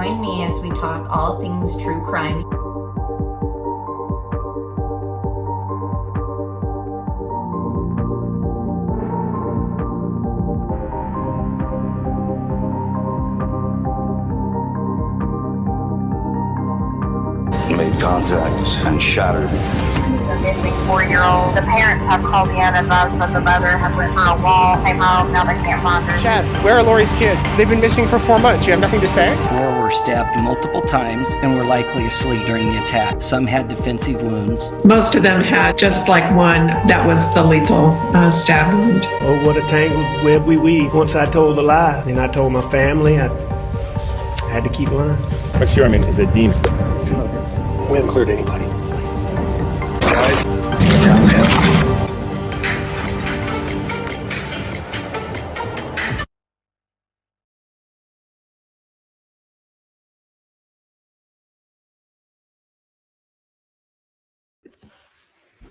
Join me as we talk all things true crime. Made contact and shattered. The missing 4-year-old. The parents have called in and advised that the mother has went through a wall, came home, now they can't find her. Chad, where are Lori's kids? They've been missing for 4 months. You have nothing to say? 4 were stabbed multiple times and were likely asleep during the attack. Some had defensive wounds. Most of them had just like one that was the lethal stab wound. Oh, what a tangled web we weave. Once I told a lie, and I told my family, I had to keep lying. What's your name? Is it Dean? We haven't cleared anybody.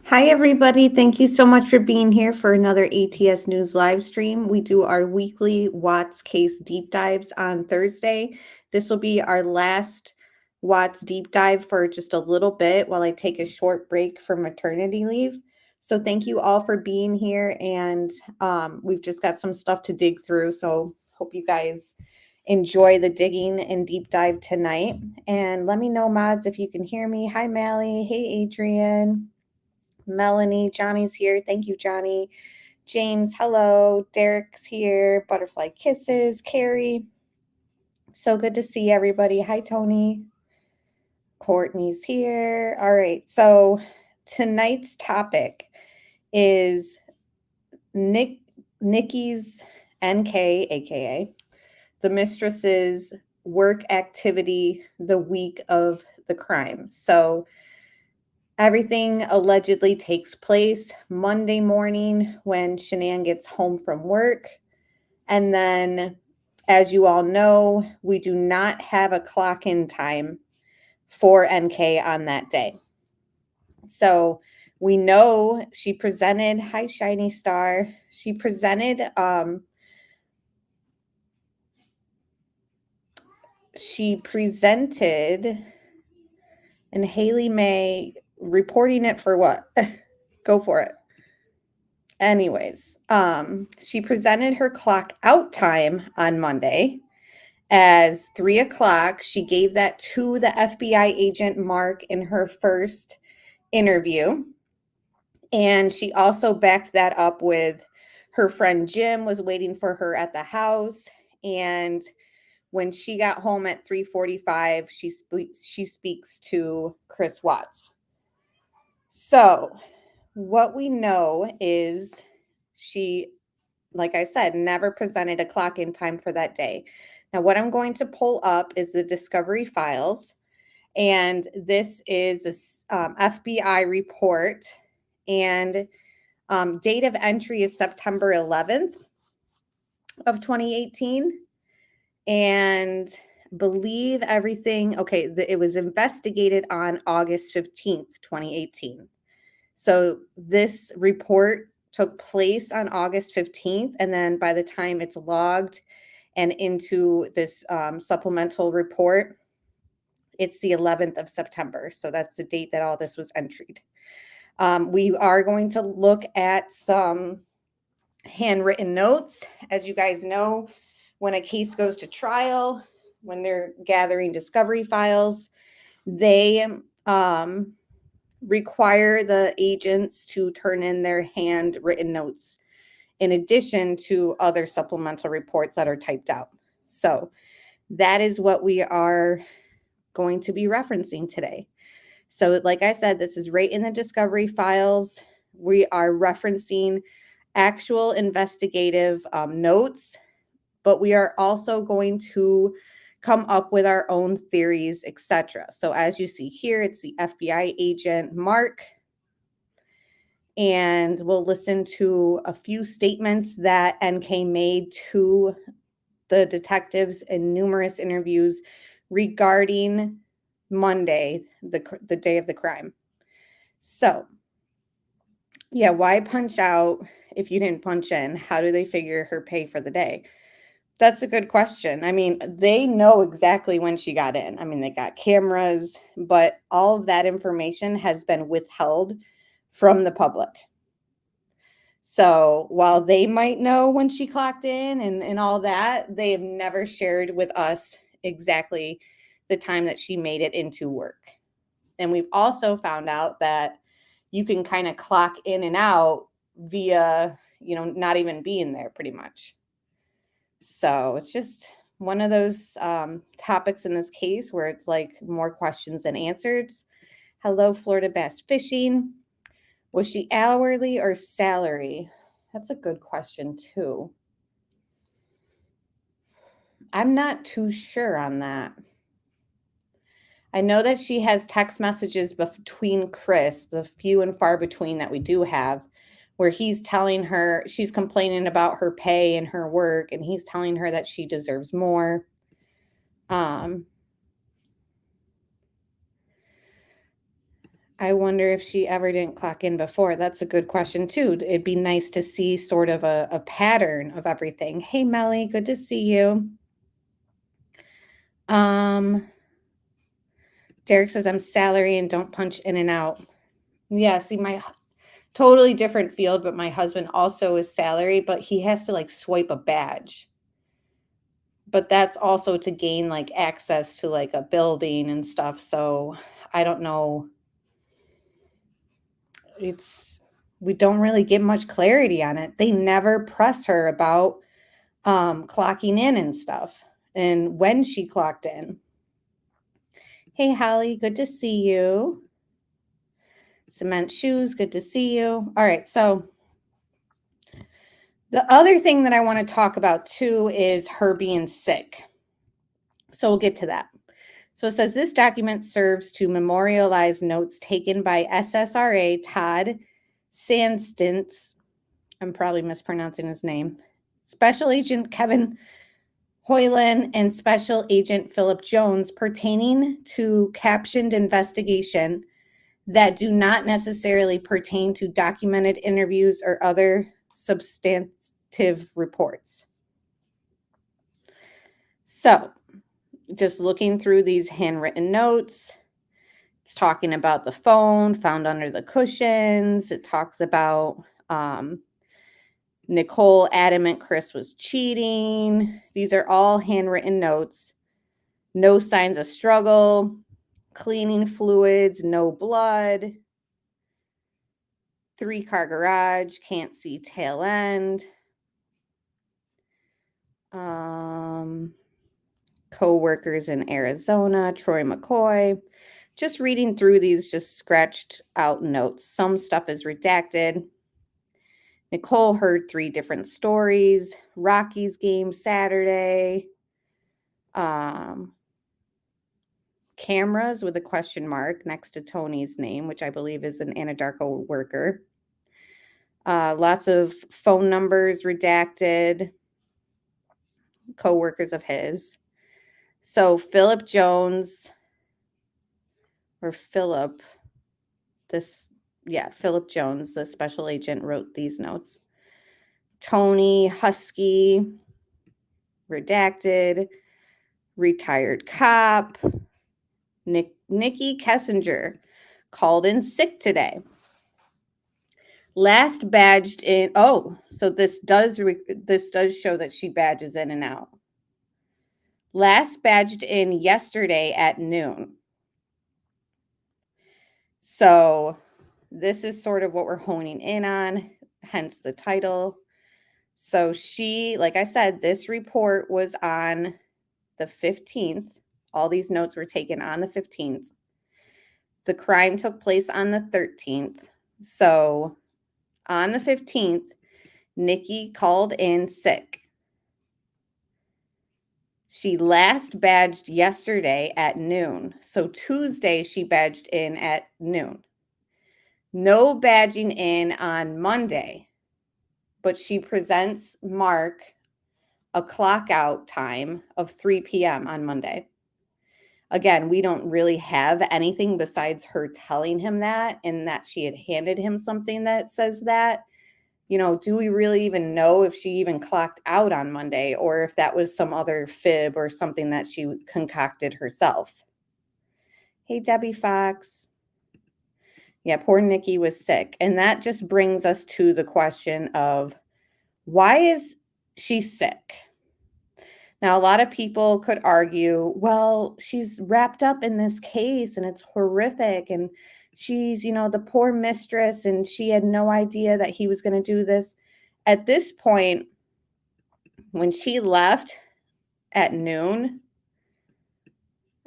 Hi, everybody. Thank you so much for being here for another ATS News live stream. We do our weekly Watts case deep dives on Thursday. This will be our last Watts deep dive for just a little bit while I take a short break for maternity leave. So thank you all for being here. And we've just got some stuff to dig through. So hope you guys enjoy the digging and deep dive tonight. And let me know, mods, if you can hear me. Hi, Mally. Hey, Adrian. Melanie, Johnny's here. Thank you, Johnny. James, hello. Derek's here. Butterfly kisses. Carrie. So good to see everybody. Hi, Tony. Courtney's here. All right. So tonight's topic is Nikki's NK, aka the mistress's work activity the week of the crime. So everything allegedly takes place Monday morning when Shanann gets home from work. And then, as you all know, we do not have a clock-in time for NK on that day. So we know she presented, hi, Shiny Star. She presented, and Haley May reporting it for what? Go for it. Anyways, she presented her clock out time on Monday as 3 o'clock. She gave that to the FBI agent Mark in her first interview. And she also backed that up with her friend Jim was waiting for her at the house. And when she got home at 3:45, she speaks to Chris Watts. So what we know is she, like I said, never presented a clock-in time for that day. Now, what I'm going to pull up is the discovery files, and this is a FBI report, and date of entry is September 11th of 2018, and believe everything, okay, it was investigated on August 15th, 2018. So this report took place on August 15th, and then by the time it's logged and into this supplemental report, it's the 11th of September. So that's the date that all this was entered. We are going to look at some handwritten notes. As you guys know, when a case goes to trial, when they're gathering discovery files, they require the agents to turn in their handwritten notes in addition to other supplemental reports that are typed out. So that is what we are going to be referencing today. So like I said, this is right in the discovery files. We are referencing actual investigative notes, but we are also going to come up with our own theories, etc. So as you see here, it's the FBI agent Mark, and we'll listen to a few statements that NK made to the detectives in numerous interviews regarding Monday, the day of the crime. So, yeah, why punch out if you didn't punch in? How do they figure her pay for the day? That's a good question. I mean, they know exactly when she got in. I mean, they got cameras, but all of that information has been withheld from the public. So while they might know when she clocked in and all that, they have never shared with us exactly the time that she made it into work. And we've also found out that you can kind of clock in and out via, not even being there pretty much. So it's just one of those topics in this case where it's like more questions than answers. Hello, Florida Bass Fishing. Was she hourly or salary? That's a good question too. I'm not too sure on that. I know that she has text messages between Chris, the few and far between that we do have, where he's telling her, she's complaining about her pay and her work, and he's telling her that she deserves more. I wonder if she ever didn't clock in before. That's a good question too. It'd be nice to see sort of a pattern of everything. Hey, Melly, good to see you. Derek says, I'm salary and don't punch in and out. Yeah, see, my totally different field, but my husband also is salary, but he has to like swipe a badge. But that's also to gain like access to like a building and stuff. So I don't know. We don't really get much clarity on it. They never press her about clocking in and stuff and when she clocked in. Hey, Holly, good to see you. Cement Shoes, good to see you. All right, so the other thing that I want to talk about too is her being sick. So we'll get to that. So it says this document serves to memorialize notes taken by SSRA Todd Sandstintz, I'm probably mispronouncing his name, Special Agent Kevin Hoyland, and Special Agent Philip Jones pertaining to captioned investigation that do not necessarily pertain to documented interviews or other substantive reports. So, just looking through these handwritten notes, it's talking about the phone found under the cushions. It talks about Nicole adamant Chris was cheating. These are all handwritten notes. No signs of struggle, cleaning fluids, no blood. 3-car garage, can't see tail end. Co-workers in Arizona, Troy McCoy. Just reading through these just scratched out notes. Some stuff is redacted. Nicole heard 3 different stories. Rockies game Saturday. Cameras with a question mark next to Tony's name, which I believe is an Anadarko worker. Lots of phone numbers redacted. Co-workers of his. So Philip Jones, or Philip, Philip Jones, the special agent, wrote these notes. Tony Husky, redacted. Retired cop. Nichol Kessinger called in sick today. Last badged in. Oh, so this does show that she badges in and out. Last badged in yesterday at noon. So this is sort of what we're honing in on, hence the title. So she, like I said, this report was on the 15th. All these notes were taken on the 15th. The crime took place on the 13th. So on the 15th, Nikki called in sick. She last badged yesterday at noon. So Tuesday, she badged in at noon. No badging in on Monday, but she presents Mark a clock out time of 3 p.m. on Monday. Again, we don't really have anything besides her telling him that and that she had handed him something that says that do we really even know if she even clocked out on Monday or if that was some other fib or something that she concocted herself? Hey, Debbie Fox. Yeah, poor Nikki was sick. And that just brings us to the question of, why is she sick? Now, a lot of people could argue, well, she's wrapped up in this case and it's horrific. And she's, the poor mistress and she had no idea that he was going to do this. At this point, when she left at noon,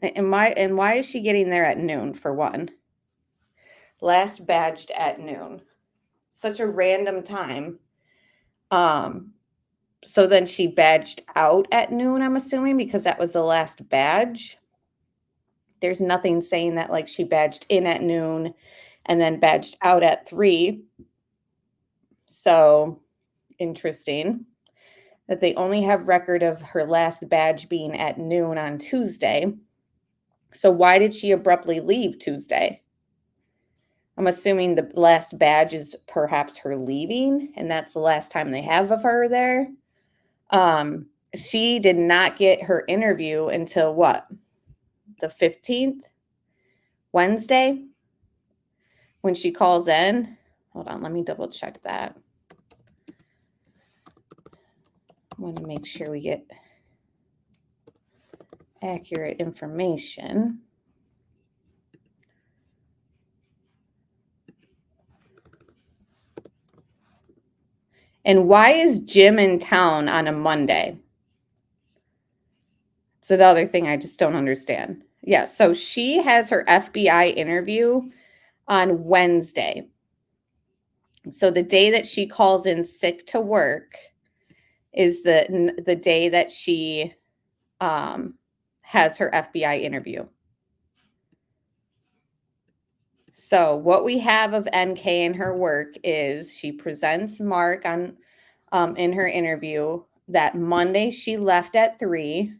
and why is she getting there at noon, for one? Last badged at noon. Such a random time. So then she badged out at noon, I'm assuming, because that was the last badge. There's nothing saying that like she badged in at noon and then badged out at 3. So interesting that they only have record of her last badge being at noon on Tuesday. So why did she abruptly leave Tuesday? I'm assuming the last badge is perhaps her leaving, and that's the last time they have of her there. She did not get her interview until what? The 15th? Wednesday? When she calls in? Hold on, let me double check that. I want to make sure we get accurate information. And why is Jim in town on a Monday? It's another thing I just don't understand. Yeah, so she has her FBI interview on Wednesday. So the day that she calls in sick to work is the day that she has her FBI interview. So what we have of NK in her work is she presents Mark on in her interview that Monday she left at 3.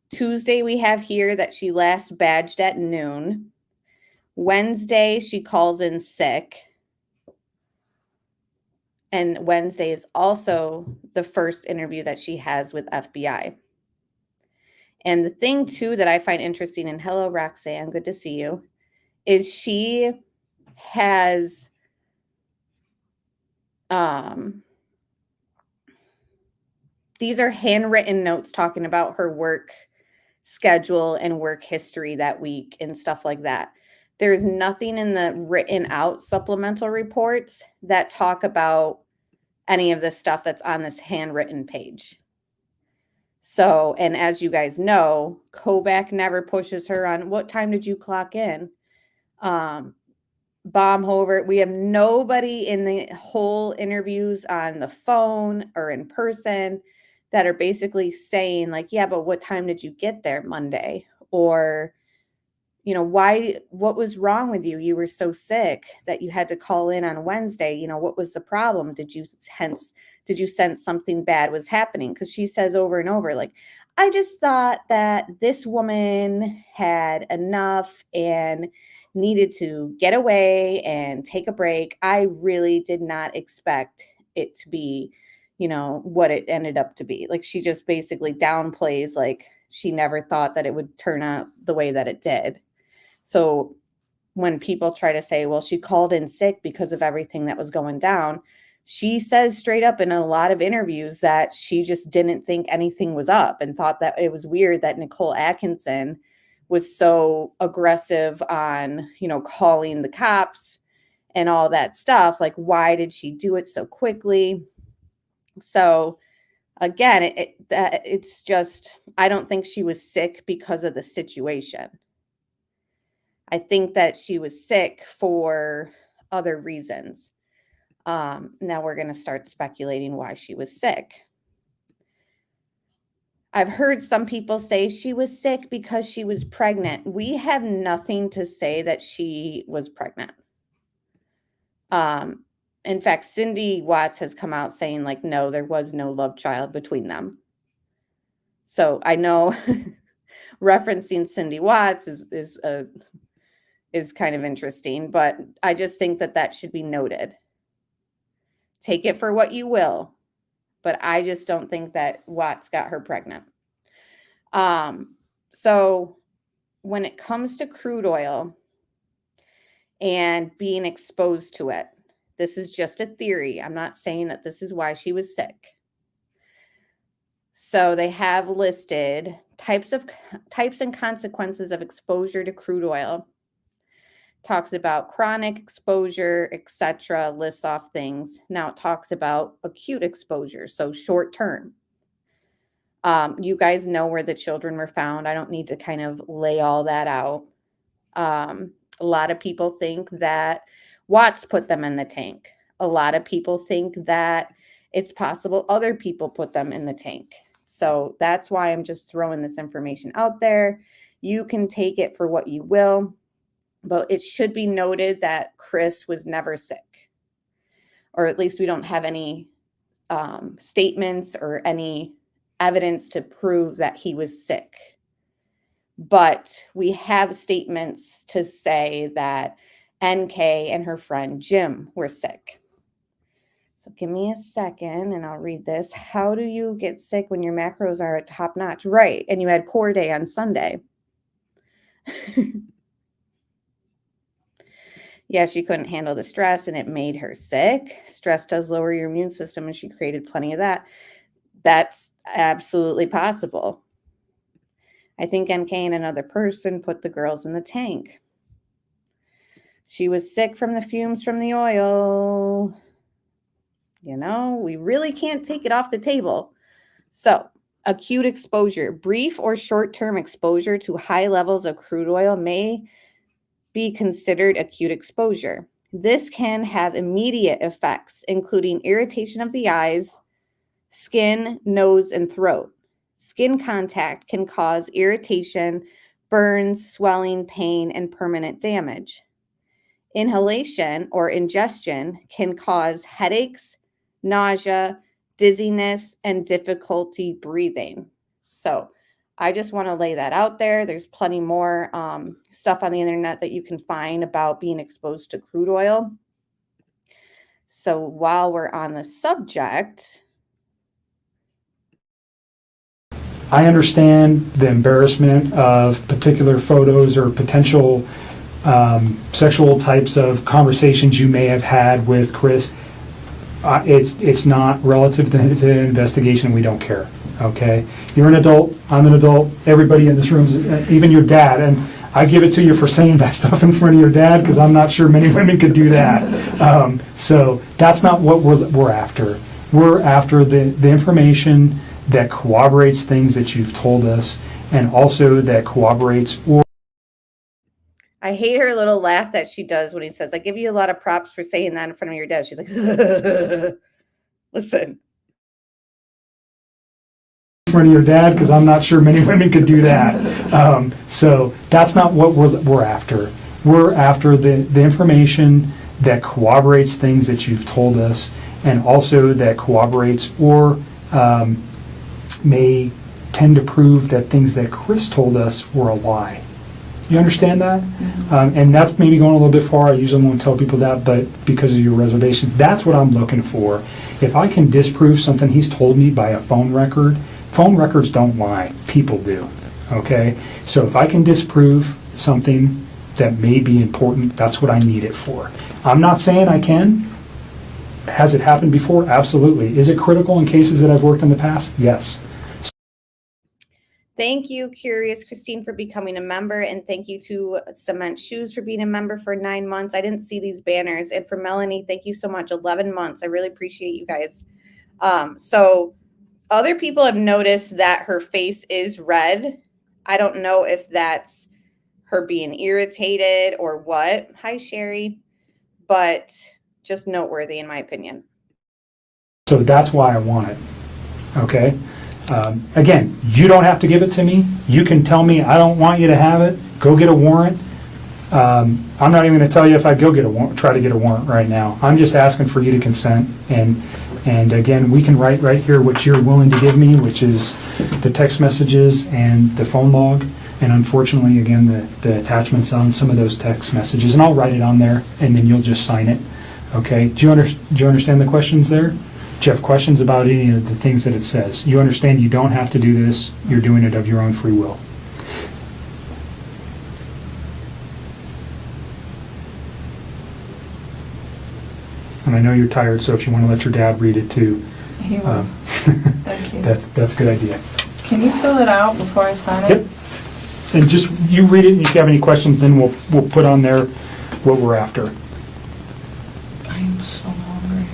Tuesday we have here that she last badged at noon. Wednesday she calls in sick. And Wednesday is also the first interview that she has with FBI. And the thing too that I find interesting, and hello Roxanne, good to see you, is she has these are handwritten notes talking about her work schedule and work history that week and stuff like that. There's nothing in the written out supplemental reports that talk about any of this stuff that's on this handwritten page. So, and as you guys know, Kobach never pushes her on what time did you clock in? Baumhover, we have nobody in the whole interviews on the phone or in person that are basically saying like, yeah, but what time did you get there Monday? Or, what was wrong with you? You were so sick that you had to call in on Wednesday. What was the problem? Did you sense something bad was happening? Because she says over and over, like, I just thought that this woman had enough and needed to get away and take a break. I really did not expect it to be, what it ended up to be. Like, she just basically downplays, like, she never thought that it would turn out the way that it did. So when people try to say, well, she called in sick because of everything that was going down, she says straight up in a lot of interviews that she just didn't think anything was up and thought that it was weird that Nicole Atkinson was so aggressive on, calling the cops and all that stuff. Like, why did she do it so quickly? So again, it's just, I don't think she was sick because of the situation. I think that she was sick for other reasons. Now we're going to start speculating why she was sick. I've heard some people say she was sick because she was pregnant. We have nothing to say that she was pregnant. In fact, Cindy Watts has come out saying like, no, there was no love child between them. So I know referencing Cindy Watts is kind of interesting, but I just think that should be noted. take it for what you will, but I just don't think that Watts got her pregnant. So when it comes to crude oil and being exposed to it, this is just a theory. I'm not saying that this is why she was sick. So they have listed types and consequences of exposure to crude oil. Talks about chronic exposure, etc., lists off things. Now it talks about acute exposure, so short term. You guys know where the children were found. I don't need to kind of lay all that out. A lot of people think that Watts put them in the tank. A lot of people think that it's possible other people put them in the tank. So that's why I'm just throwing this information out there. You can take it for what you will, but it should be noted that Chris was never sick, or at least we don't have any statements or any evidence to prove that he was sick. But we have statements to say that NK and her friend Jim were sick. So give me a second and I'll read this. How do you get sick when your macros are at top notch? Right. And you had core day on Sunday. Yeah, she couldn't handle the stress and it made her sick. Stress does lower your immune system and she created plenty of that. That's absolutely possible. I think NK and another person put the girls in the tank. She was sick from the fumes from the oil. You know, we really can't take it off the table. So, acute exposure, brief or short-term exposure to high levels of crude oil may be considered acute exposure. This can have immediate effects, including irritation of the eyes, skin, nose, and throat. Skin contact can cause irritation, burns, swelling, pain, and permanent damage. Inhalation or ingestion can cause headaches, nausea, dizziness, and difficulty breathing. So I just want to lay that out there. There's plenty more stuff on the internet that you can find about being exposed to crude oil. So while we're on the subject, I understand the embarrassment of particular photos or potential sexual types of conversations you may have had with Chris. It's not relative to the investigation. We don't care. Okay, you're an adult. I'm an adult. Everybody in this room, even your dad, and I give it to you for saying that stuff in front of your dad because I'm not sure many women could do that. So that's not what we're after. We're after the information that corroborates things that you've told us, and also that corroborates or. I hate her little laugh that she does when he says, I give you a lot of props for saying that in front of your dad. She's like, listen. In front of your dad, because I'm not sure many women could do that. So that's not what we're after. We're after the information that corroborates things that you've told us, and also that corroborates or may tend to prove that things that Chris told us were a lie. You understand that? Mm-hmm. And that's maybe going a little bit far. I usually won't tell people that, but because of your reservations, that's what I'm looking for. If I can disprove something he's told me by a phone records don't lie. People do. Okay? So if I can disprove something that may be important, that's what I need it for. I'm not saying I can. Has it happened before? Absolutely. Is it critical in cases that I've worked in the past? Yes. Thank you, Curious Christine, for becoming a member, and thank you to Cement Shoes for being a member for 9 months. I didn't see these banners. And for Melanie, thank you so much. 11 months. I really appreciate you guys. So other people have noticed that her face is red. I don't know if that's her being irritated or what. Hi, Sherry. But just noteworthy in my opinion. So that's why I want it. Okay? Again, you don't have to give it to me. You can tell me I don't want you to have it. Go get a warrant. I'm not even going to tell you if I go get a warrant, try to get a warrant right now. I'm just asking for you to consent. And again, we can write right here what you're willing to give me, which is the text messages and the phone log. And unfortunately, again, the attachments on some of those text messages. And I'll write it on there, and then you'll just sign it. Okay, do you understand the questions there? Do you have questions about any of the things that it says? You understand you don't have to do this, you're doing it of your own free will. And I know you're tired, so if you want to let your dad read it too. He will. Thank you. That's a good idea. Can you fill it out before I sign it? Yep. And just, you read it, and if you have any questions, then we'll put on there what we're after. I'm so hungry.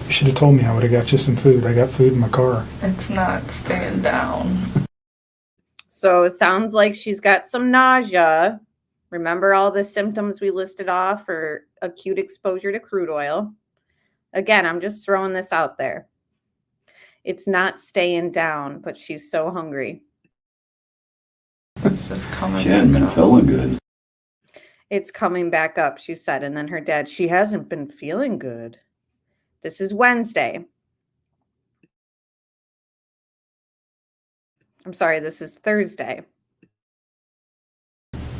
You should have told me. I would have got you some food. I got food in my car. It's not staying down. So it sounds like she's got some nausea. Remember all the symptoms we listed off for acute exposure to crude oil? Again, I'm just throwing this out there. It's not staying down, but she's so hungry. It's just coming. She hadn't been feeling good. It's coming back up, she said. And then her dad, she hasn't been feeling good. This is Wednesday. I'm sorry, this is Thursday.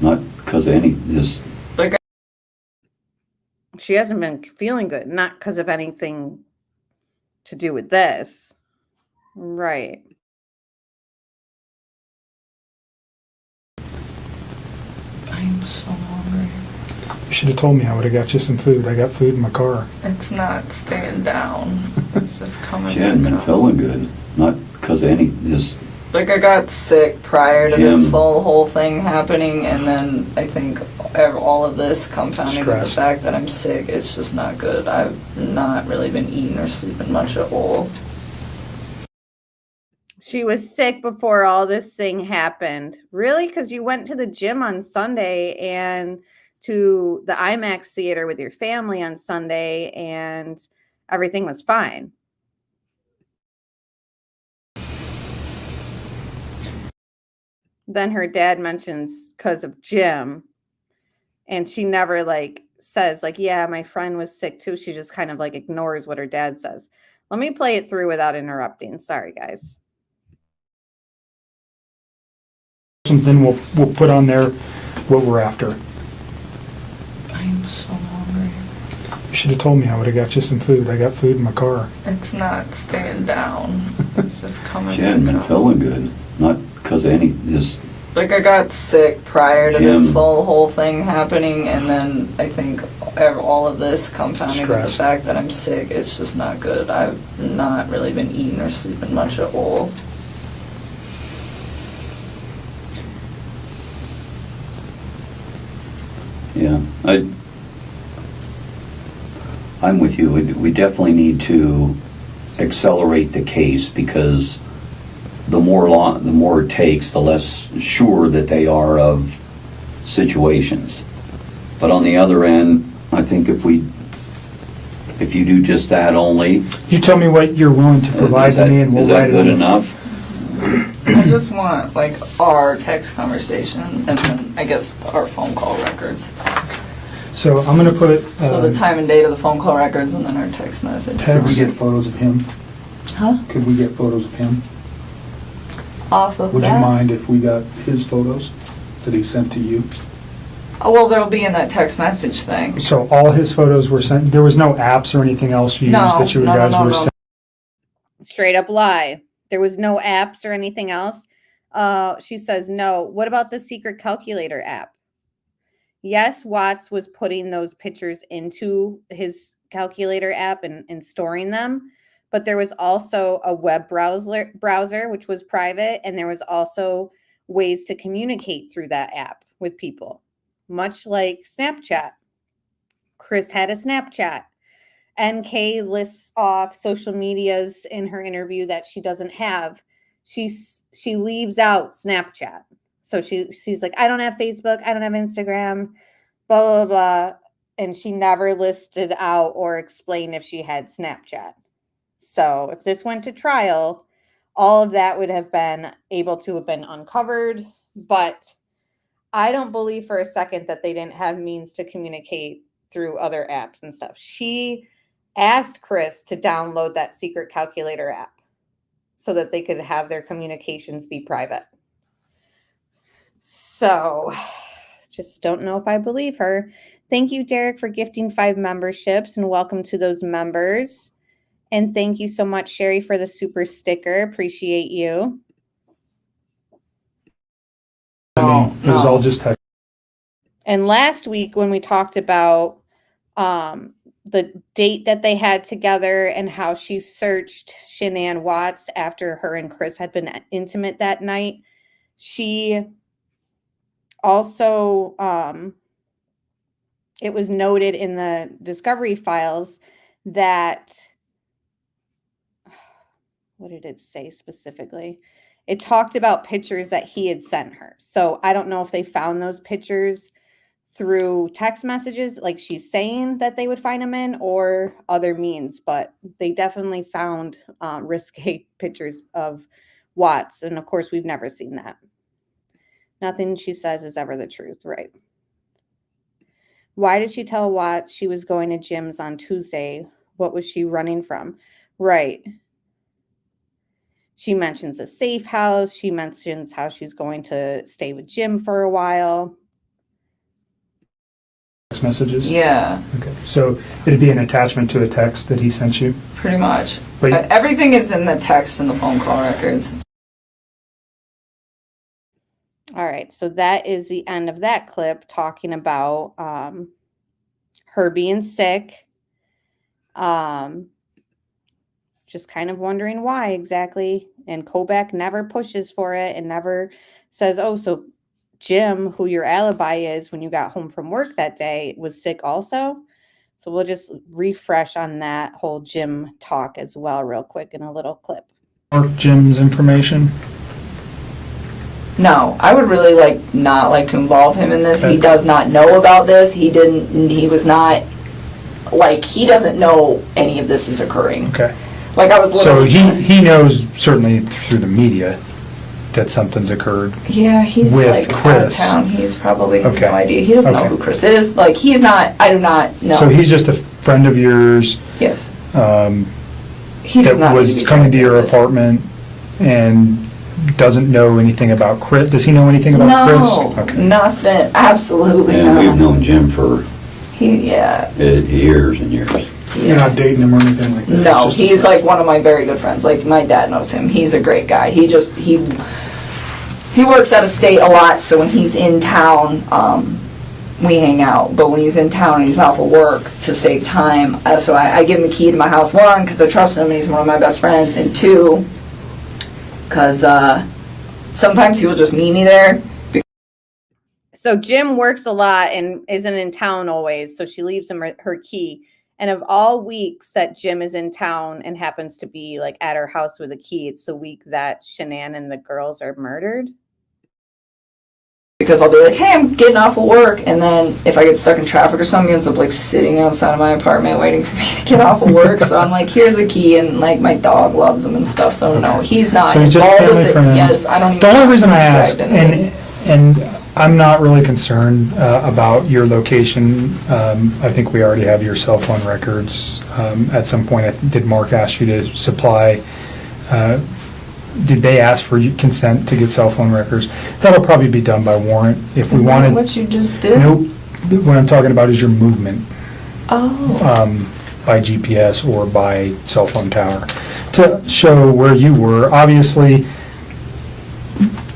Not because of any, just She hasn't been feeling good, not because of anything to do with this. Right. I'm so hungry. You should have told me. I would have got you some food. I got food in my car. It's not staying down. It's just coming. she hadn't been feeling good. Not because of any, just Like, I got sick prior to this whole thing happening, and then I think all of this compounding with the Stress. fact that I'm sick, it's just not good. I've not really been eating or sleeping much at all. She was sick before all this thing happened. Really? Because you went to the gym on Sunday and to the IMAX theater with your family on Sunday, and everything was fine. Then her dad mentions because of Jim, and she never says yeah, my friend was sick too. She just kind of ignores what her dad says. Let me play it through without interrupting. Sorry, guys. Then we'll put on there what we're after. I'm so hungry. You should have told me. I would have got you some food. I got food in my car. It's not staying down. It's just coming. she hadn't been feeling good. Not because of any, just Like, I got sick prior to this whole thing happening, and then I think all of this compounding with the Stress. fact that I'm sick, it's just not good. I've not really been eating or sleeping much at all. yeah. I'm with you. We definitely need to accelerate the case because the more it takes, the less sure that they are of situations. But on the other end, I think if you do just that only, You tell me what you're willing to provide to me, and we'll is that write it good on. enough? I just want, our text conversation, and then, I guess, our phone call records. So I'm going to put. So the time and date of the phone call records, and then our text message. Could we get photos of him? Huh? Could we get photos of him? Off of Would that? you mind if we got his photos that he sent to you? Oh, well, they'll be in that text message thing. So all his photos were sent. There was no apps or anything else used that you guys were sent. Straight up lie. There was no apps or anything else. She says no. What about the secret calculator app? Yes, Watts was putting those pictures into his calculator app and storing them, but there was also a web browser which was private, and there was also ways to communicate through that app with people, much like Snapchat. Chris had a Snapchat. NK lists off social medias in her interview that she doesn't have. She leaves out Snapchat. So she's like, I don't have Facebook, I don't have Instagram, blah, blah, blah. And she never listed out or explained if she had Snapchat. So if this went to trial, all of that would have been able to have been uncovered. But I don't believe for a second that they didn't have means to communicate through other apps and stuff. She asked Chris to download that secret calculator app so that they could have their communications be private. So just don't know if I believe her. Thank you, Derek, for gifting 5 memberships, and welcome to those members. And thank you so much, Sherry, for the super sticker. Appreciate you. It was all just text. And last week when we talked about the date that they had together and how she searched Shanann Watts after her and Chris had been intimate that night, she also, it was noted in the discovery files that, what did it say specifically? It talked about pictures that he had sent her. So I don't know if they found those pictures through text messages, like she's saying that they would find them in, or other means, but they definitely found risque pictures of Watts. And of course, we've never seen that. Nothing she says is ever the truth, right? Why did she tell Watts she was going to Jim's on Tuesday? What was she running from? Right. She mentions a safe house. She mentions how she's going to stay with Jim for a while. Text messages? Yeah. Okay. So it'd be an attachment to a text that he sent you? Pretty much. But everything is in the text and the phone call records. All right. So that is the end of that clip talking about her being sick. Just kind of wondering why exactly. And Kobach never pushes for it and never says, oh, so Jim, who your alibi is when you got home from work that day, was sick also. So we'll just refresh on that whole Jim talk as well real quick in a little clip. Or Jim's information? No, I would really not like to involve him in this. Okay. He does not know about this. He doesn't know any of this is occurring. Okay. I was So literally... he knows certainly through the media that something's occurred. Yeah, he's with Chris. Out of town. He's probably has Okay. no idea. He doesn't know Okay. who Chris is. He's not, I do not know. So he's just a friend of yours. Yes. He does that not was need to coming to do your this. apartment and doesn't know anything about Chris. Does he know anything about Chris? No, Okay. nothing. Absolutely And not. we've known Jim for years and years. You're not dating him or anything like that? No, It's just a he's friend. one of my very good friends. My dad knows him. He's a great guy. He works out of state a lot, so when he's in town, we hang out. But when he's in town and he's off of work, to save time, so I give him the key to my house, 1, because I trust him and he's one of my best friends, and 2, because sometimes he will just meet me there. So Jim works a lot and isn't in town always, so she leaves him her key. And of all weeks that Jim is in town and happens to be at her house with a key, it's the week that Shanann and the girls are murdered. Because I'll be like, hey, I'm getting off of work, and then if I get stuck in traffic or something, he ends up sitting outside of my apartment waiting for me to get off of work. So I'm like, here's a key, and my dog loves him and stuff. So no, he's not So he's just a involved family with it. friend. Yes, I don't even. The only reason I ask, dragged into this. and I'm not really concerned about your location. I think we already have your cell phone records. At some point, did Mark ask you to supply? Did they ask for consent to get cell phone records? That'll probably be done by warrant. If we Isn't wanted. that what you just did? Nope. What I'm talking about is your movement. Oh. By GPS or by cell phone tower to show where you were. Obviously,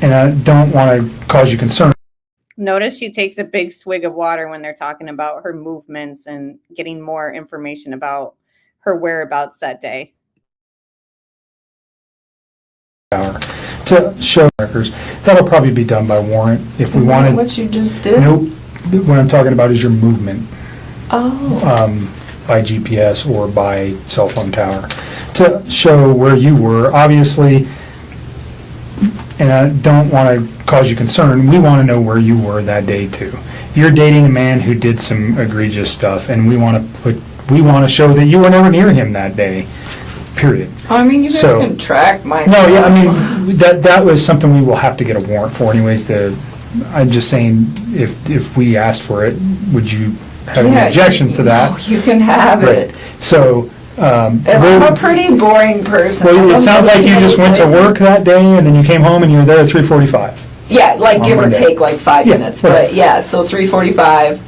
and I don't want to cause you concern. Notice she takes a big swig of water when they're talking about her movements and getting more information about her whereabouts that day. To show records. That'll probably be done by warrant. If we Isn't wanted. that what you just did? Nope. What I'm talking about is your movement. Oh. By GPS or by cell phone tower to show where you were. Obviously, and I don't want to cause you concern, we want to know where you were that day too. You're dating a man who did some egregious stuff, and we want to show that you were never near him that day. Period. I mean, you guys can track my. No, yeah, I mean that was something we will have to get a warrant for, anyways. I'm just saying, if we asked for it, would you have any objections to that? No, you can have it. So. I'm a pretty boring person. Well, it sounds like you just went to work that day and then you came home and you were there at 3:45. Yeah, give or take 5 minutes. Right. But yeah, so 3:45.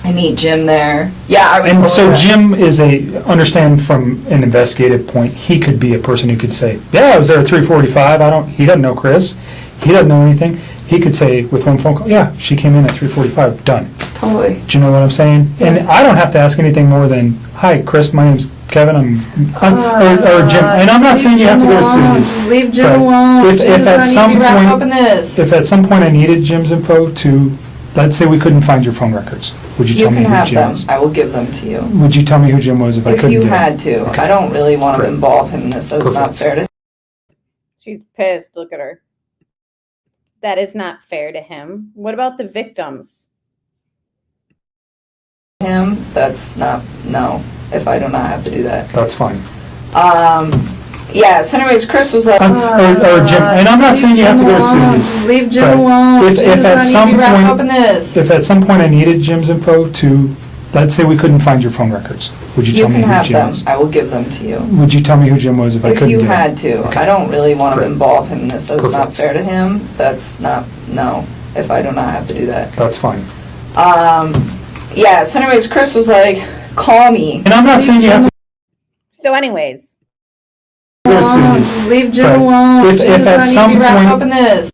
I meet Jim there. Yeah, I was. And so totally- Jim is understand from an investigative point, he could be a person who could say, yeah, I was there at 3:45. He doesn't know Chris. He doesn't know anything. He could say with one phone call, yeah, she came in at 3:45, done. Totally. Do you know what I'm saying? And I don't have to ask anything more than, hi, Chris, my name's Kevin, or Jim. And I'm not saying you have to go to Just leave Jim but alone. If Jim at does some not need to be wrapped up in point, this. if at some point I needed Jim's info to, let's say we couldn't find your phone records, would you You tell me can who have Jim them. was? I will give them to you. Would you tell me who Jim was if I If couldn't you get him? had to. Okay. I don't really want to Great. involve him in this, so it's not Perfect. fair to She's pissed. Look at her. That is not fair to him. What about the victims? him. That's not, no, if I do not have to do that. That's fine. Yeah, so anyways, Chris was like, Or Jim, and I'm not just saying you leave have to Jim go to alone. Susie's. Just leave Jim but alone. if Jim at does not some need to be wrapped point- up in this. If at some point I needed Jim's info to, let's say we couldn't find your phone records, would you You tell me can who have Jim them. was? I will give them to you. Would you tell me who Jim was if I If couldn't you get him? had to. Okay. I don't really want to Great. involve him in this, so it's not Perfect. fair to him. That's not, no, if I do not have to do that. That's fine. Yeah, so anyways, Chris was like, call me. And I'm not saying you have to So anyways, go to Susie's. Just leave Jim but alone. if Jim at does not need some to be wrapped up point- in this.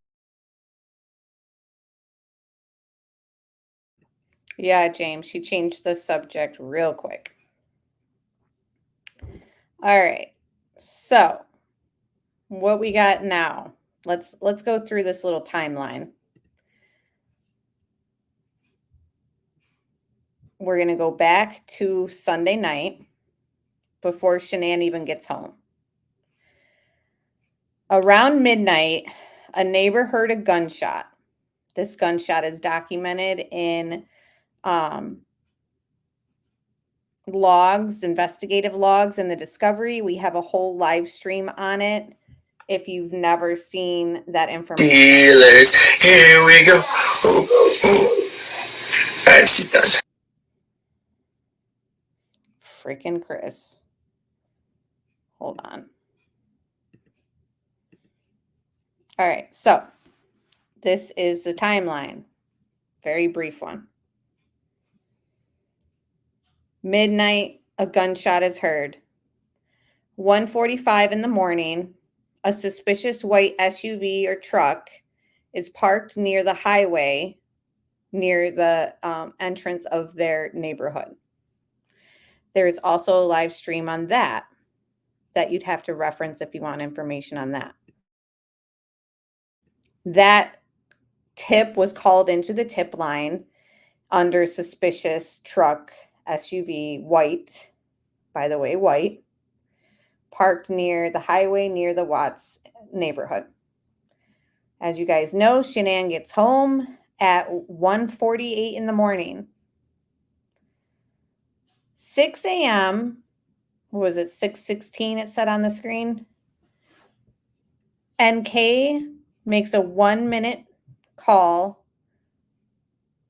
yeah, James, she changed the subject real quick. All right. So, what we got now? Let's go through this little timeline. We're going to go back to Sunday night before Shanann even gets home. Around midnight, a neighbor heard a gunshot. This gunshot is documented in logs, investigative logs in the Discovery. We have a whole live stream on it. If you've never seen that information. Dealers, here we go. Alright, she's done. Freaking Chris. Hold on. All right, so this is the timeline. Very brief one. Midnight, a gunshot is heard. 1:45 in the morning, a suspicious white SUV or truck is parked near the highway, near the entrance of their neighborhood. There is also a live stream on that you'd have to reference if you want information on that. That tip was called into the tip line under suspicious truck SUV, white, by the way, white, parked near the highway near the Watts neighborhood. As you guys know, Shanann gets home at 1:48 in the morning. 6 a.m., what was it, 6:16 it said on the screen? NK makes a 1-minute call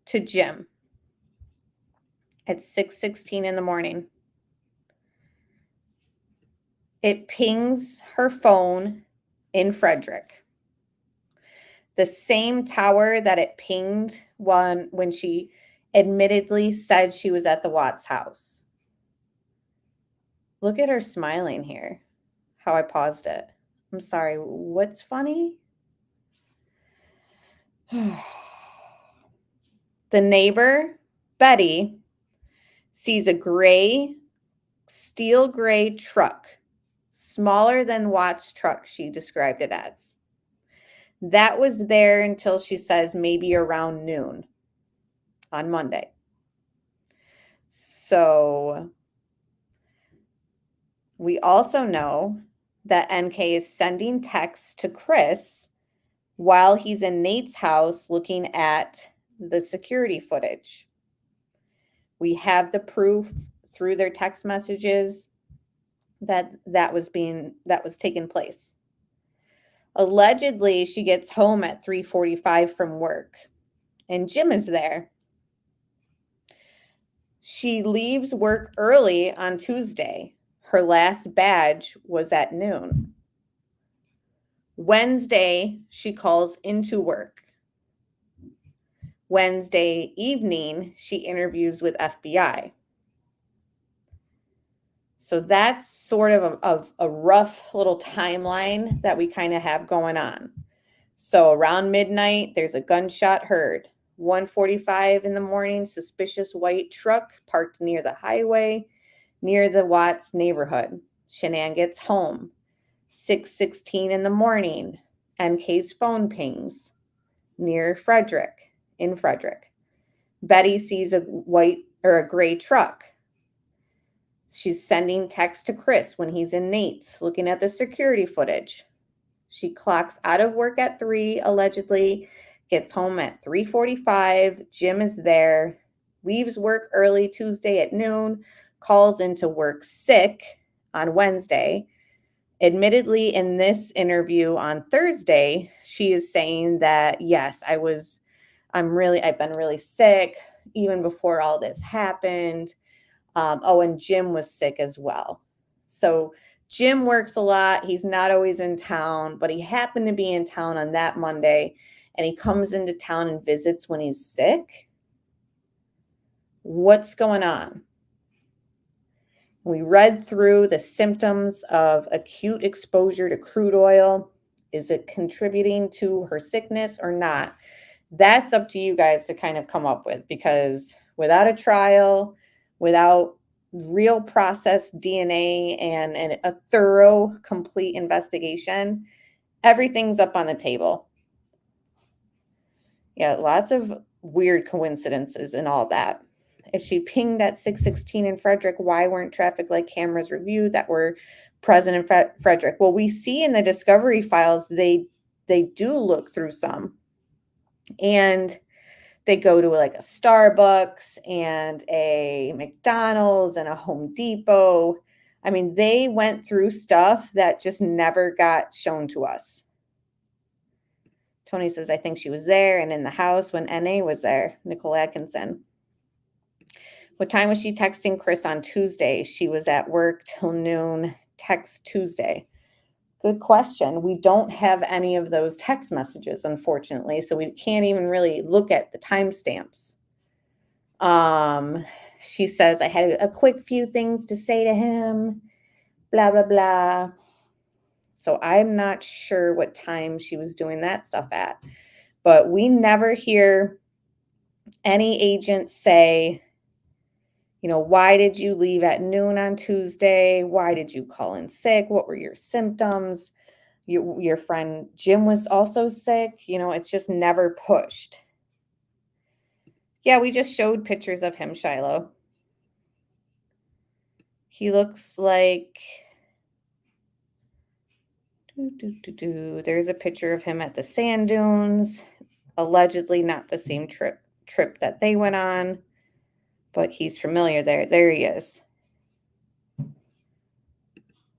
to Jim at 6:16 in the morning. It pings her phone in Frederick. The same tower that it pinged when she admittedly said she was at the Watts house. Look at her smiling here, how I paused it. I'm sorry, what's funny? The neighbor, Betty, sees a gray, steel gray truck, smaller than Watt's truck, she described it as. That was there until she says maybe around noon on Monday. So we also know that NK is sending texts to Chris while he's in Nate's house looking at the security footage. We have the proof through their text messages that was taking place. Allegedly, she gets home at 3:45 from work, and Jim is there. She leaves work early on Tuesday. Her last badge was at noon. Wednesday, she calls into work. Wednesday evening, she interviews with FBI. So that's sort of a rough little timeline that we kind of have going on. So around midnight, there's a gunshot heard. 1:45 in the morning, suspicious white truck parked near the highway, near the Watts neighborhood. Shanann gets home. 6:16 in the morning, NK's phone pings near Frederick, in Frederick. Betty sees a white or a gray truck. She's sending text to Chris when he's in Nate's, looking at the security footage. She clocks out of work at 3, allegedly, gets home at 3:45. Jim is there, leaves work early Tuesday at noon, calls into work sick on Wednesday. Admittedly, in this interview on Thursday, she is saying that, yes, I've been really sick even before all this happened. And Jim was sick as well. So Jim works a lot. He's not always in town, but he happened to be in town on that Monday, and he comes into town and visits when he's sick. What's going on? We read through the symptoms of acute exposure to crude oil. Is it contributing to her sickness or not? That's up to you guys to kind of come up with, because without a trial, without real processed DNA and a thorough, complete investigation, everything's up on the table. Yeah, lots of weird coincidences and all that. If she pinged at 6:16 in Frederick, why weren't traffic light cameras reviewed that were present in Frederick? Well, we see in the discovery files, they do look through some. And they go to like a Starbucks and a McDonald's and a Home Depot. I mean, they went through stuff that just never got shown to us. Tony says, I think she was there and in the house when NA was there, Nichol Atkinson. What time was she texting Chris on Tuesday? She was at work till noon, text Tuesday. Good question. We don't have any of those text messages, unfortunately, so we can't even really look at the timestamps. She says, I had a quick few things to say to him, blah, blah, blah. So I'm not sure what time she was doing that stuff at, but we never hear any agent say, why did you leave at noon on Tuesday? Why did you call in sick? What were your symptoms? Your friend Jim was also sick. It's just never pushed. Yeah, we just showed pictures of him, Shiloh. He looks like... There's a picture of him at the sand dunes. Allegedly not the same trip that they went on, but he's familiar there. There he is.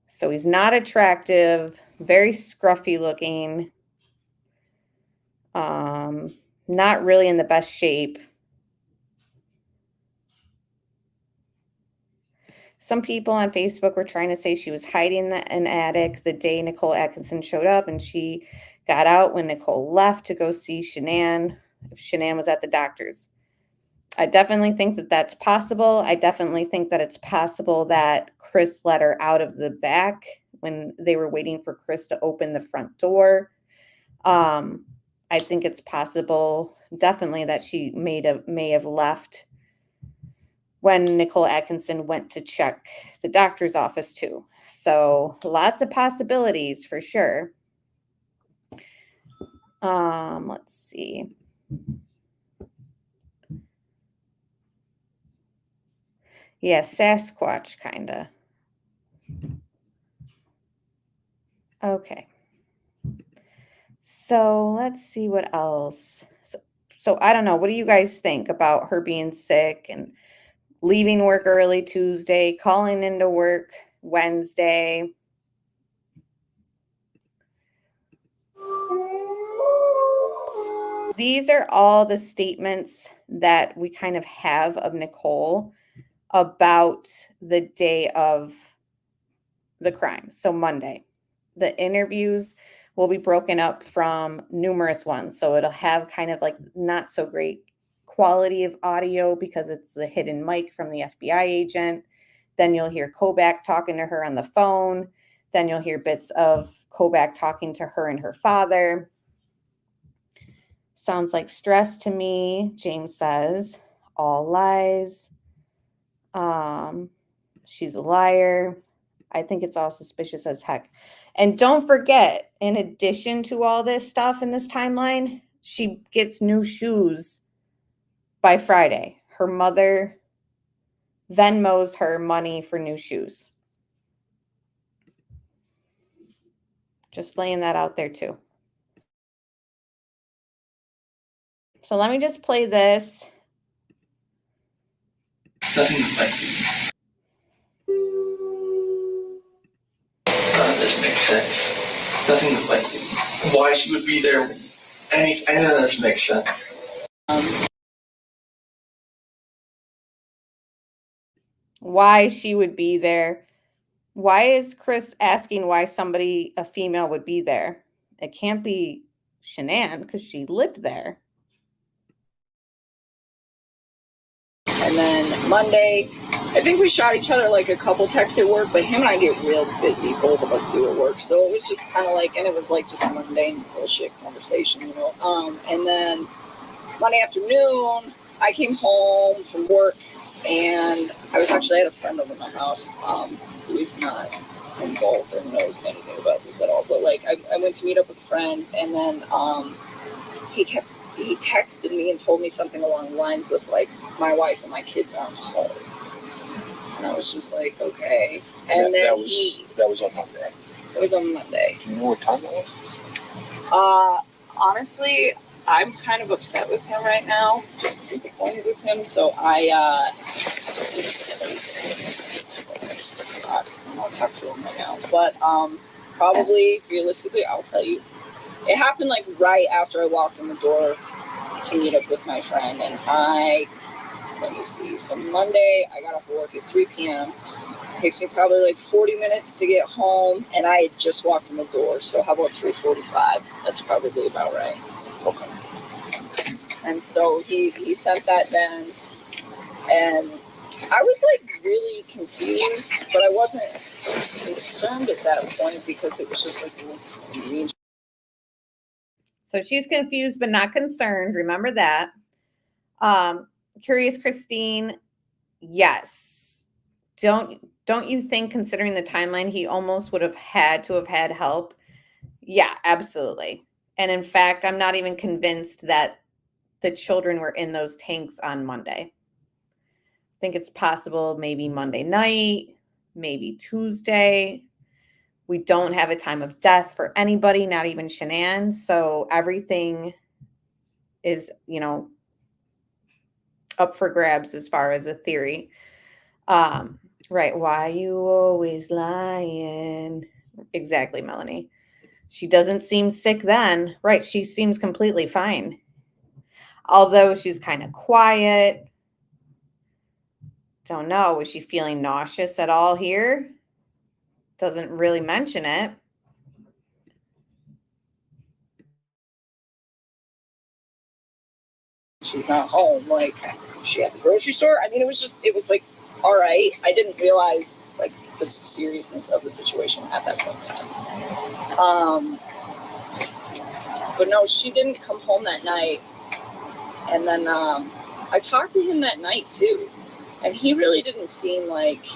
So he's not attractive, very scruffy looking, not really in the best shape. Some people on Facebook were trying to say she was hiding in an attic the day Nichol Atkinson showed up, and she got out when Nichol left to go see Shanann, if Shanann was at the doctor's. I definitely think that that's possible. I definitely think that it's possible that Chris let her out of the back when they were waiting for Chris to open the front door. I think it's possible, definitely, that she may have left when Nichol Atkinson went to check the doctor's office too. So lots of possibilities for sure. Let's see. Yeah, Sasquatch, kind of. Okay. So let's see what else. So I don't know. What do you guys think about her being sick and leaving work early Tuesday, calling into work Wednesday? These are all the statements that we kind of have of Nichol about the day of the crime. So Monday, the interviews will be broken up from numerous ones. So it'll have kind of like not so great quality of audio because it's the hidden mic from the FBI agent. Then you'll hear Kobach talking to her on the phone. Then you'll hear bits of Kobach talking to her and her father. Sounds like stress to me, James says. All lies. She's a liar. I think it's all suspicious as heck. And don't forget, in addition to all this stuff in this timeline, she gets new shoes by Friday. Her mother Venmos her money for new shoes. Just laying that out there too. So let me just play this. Nothing like doesn't make sense. Nothing like why she would be there. Any of this makes sense. Why she would be there. Why is Chris asking why somebody, a female, would be there? It can't be Shanann because she lived there. And then Monday, I think we shot each other like a couple texts at work, but him and I get real busy, both of us do at work. So it was just kind of like, and it was like just a mundane bullshit conversation, you know. And then Monday afternoon, I came home from work, and I was actually at a friend over my house who is not involved or knows anything about this at all. But like, I went to meet up with a friend, and then he texted me and told me something along the lines of like, my wife and my kids aren't home. And I was just like, okay. And that was on Monday. It was on Monday. Do you know what time it was? Honestly, I'm kind of upset with him right now. Just disappointed with him. So I'll talk to him right now. But probably, realistically, I'll tell you. It happened like right after I walked in the door to meet up with my friend. And let me see. So Monday, I got off work at 3 p.m. It takes me probably like 40 minutes to get home. And I had just walked in the door. So how about 3:45? That's probably about right. Okay. And so he sent that then. And I was like really confused, but I wasn't concerned at that point because it was just like mean. So she's confused but not concerned. Remember that. Curious Christine, yes. Don't you think, considering the timeline, he almost would have had help? Yeah, absolutely. And in fact, I'm not even convinced that the children were in those tanks on Monday. I think it's possible maybe Monday night, maybe Tuesday. We don't have a time of death for anybody, not even Shanann. So everything is, up for grabs as far as a theory. Right. Why you always lying? Exactly, Melanie. She doesn't seem sick then. Right. She seems completely fine. Although she's kind of quiet. Don't know. Was she feeling nauseous at all here? Doesn't really mention it. She's not home. Like, she at the grocery store. I mean, it was like, all right. I didn't realize like the seriousness of the situation at that point in time. But no, she didn't come home that night. And then I talked to him that night too, and he really didn't seem like.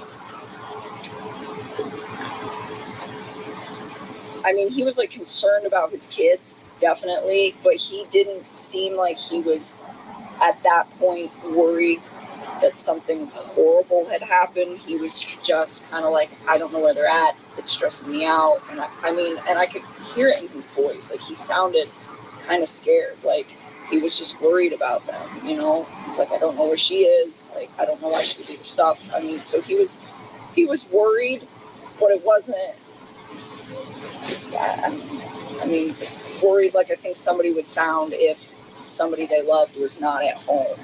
I mean, he was like concerned about his kids, definitely, but he didn't seem like he was at that point worried that something horrible had happened. He was just kind of like, I don't know where they're at. It's stressing me out. And I could hear it in his voice. Like, he sounded kind of scared. Like, he was just worried about them, He's like, I don't know where she is. Like, I don't know why she would leave her stuff. I mean, so he was worried, but it wasn't. I mean, worried like I think somebody would sound if somebody they loved was not at home,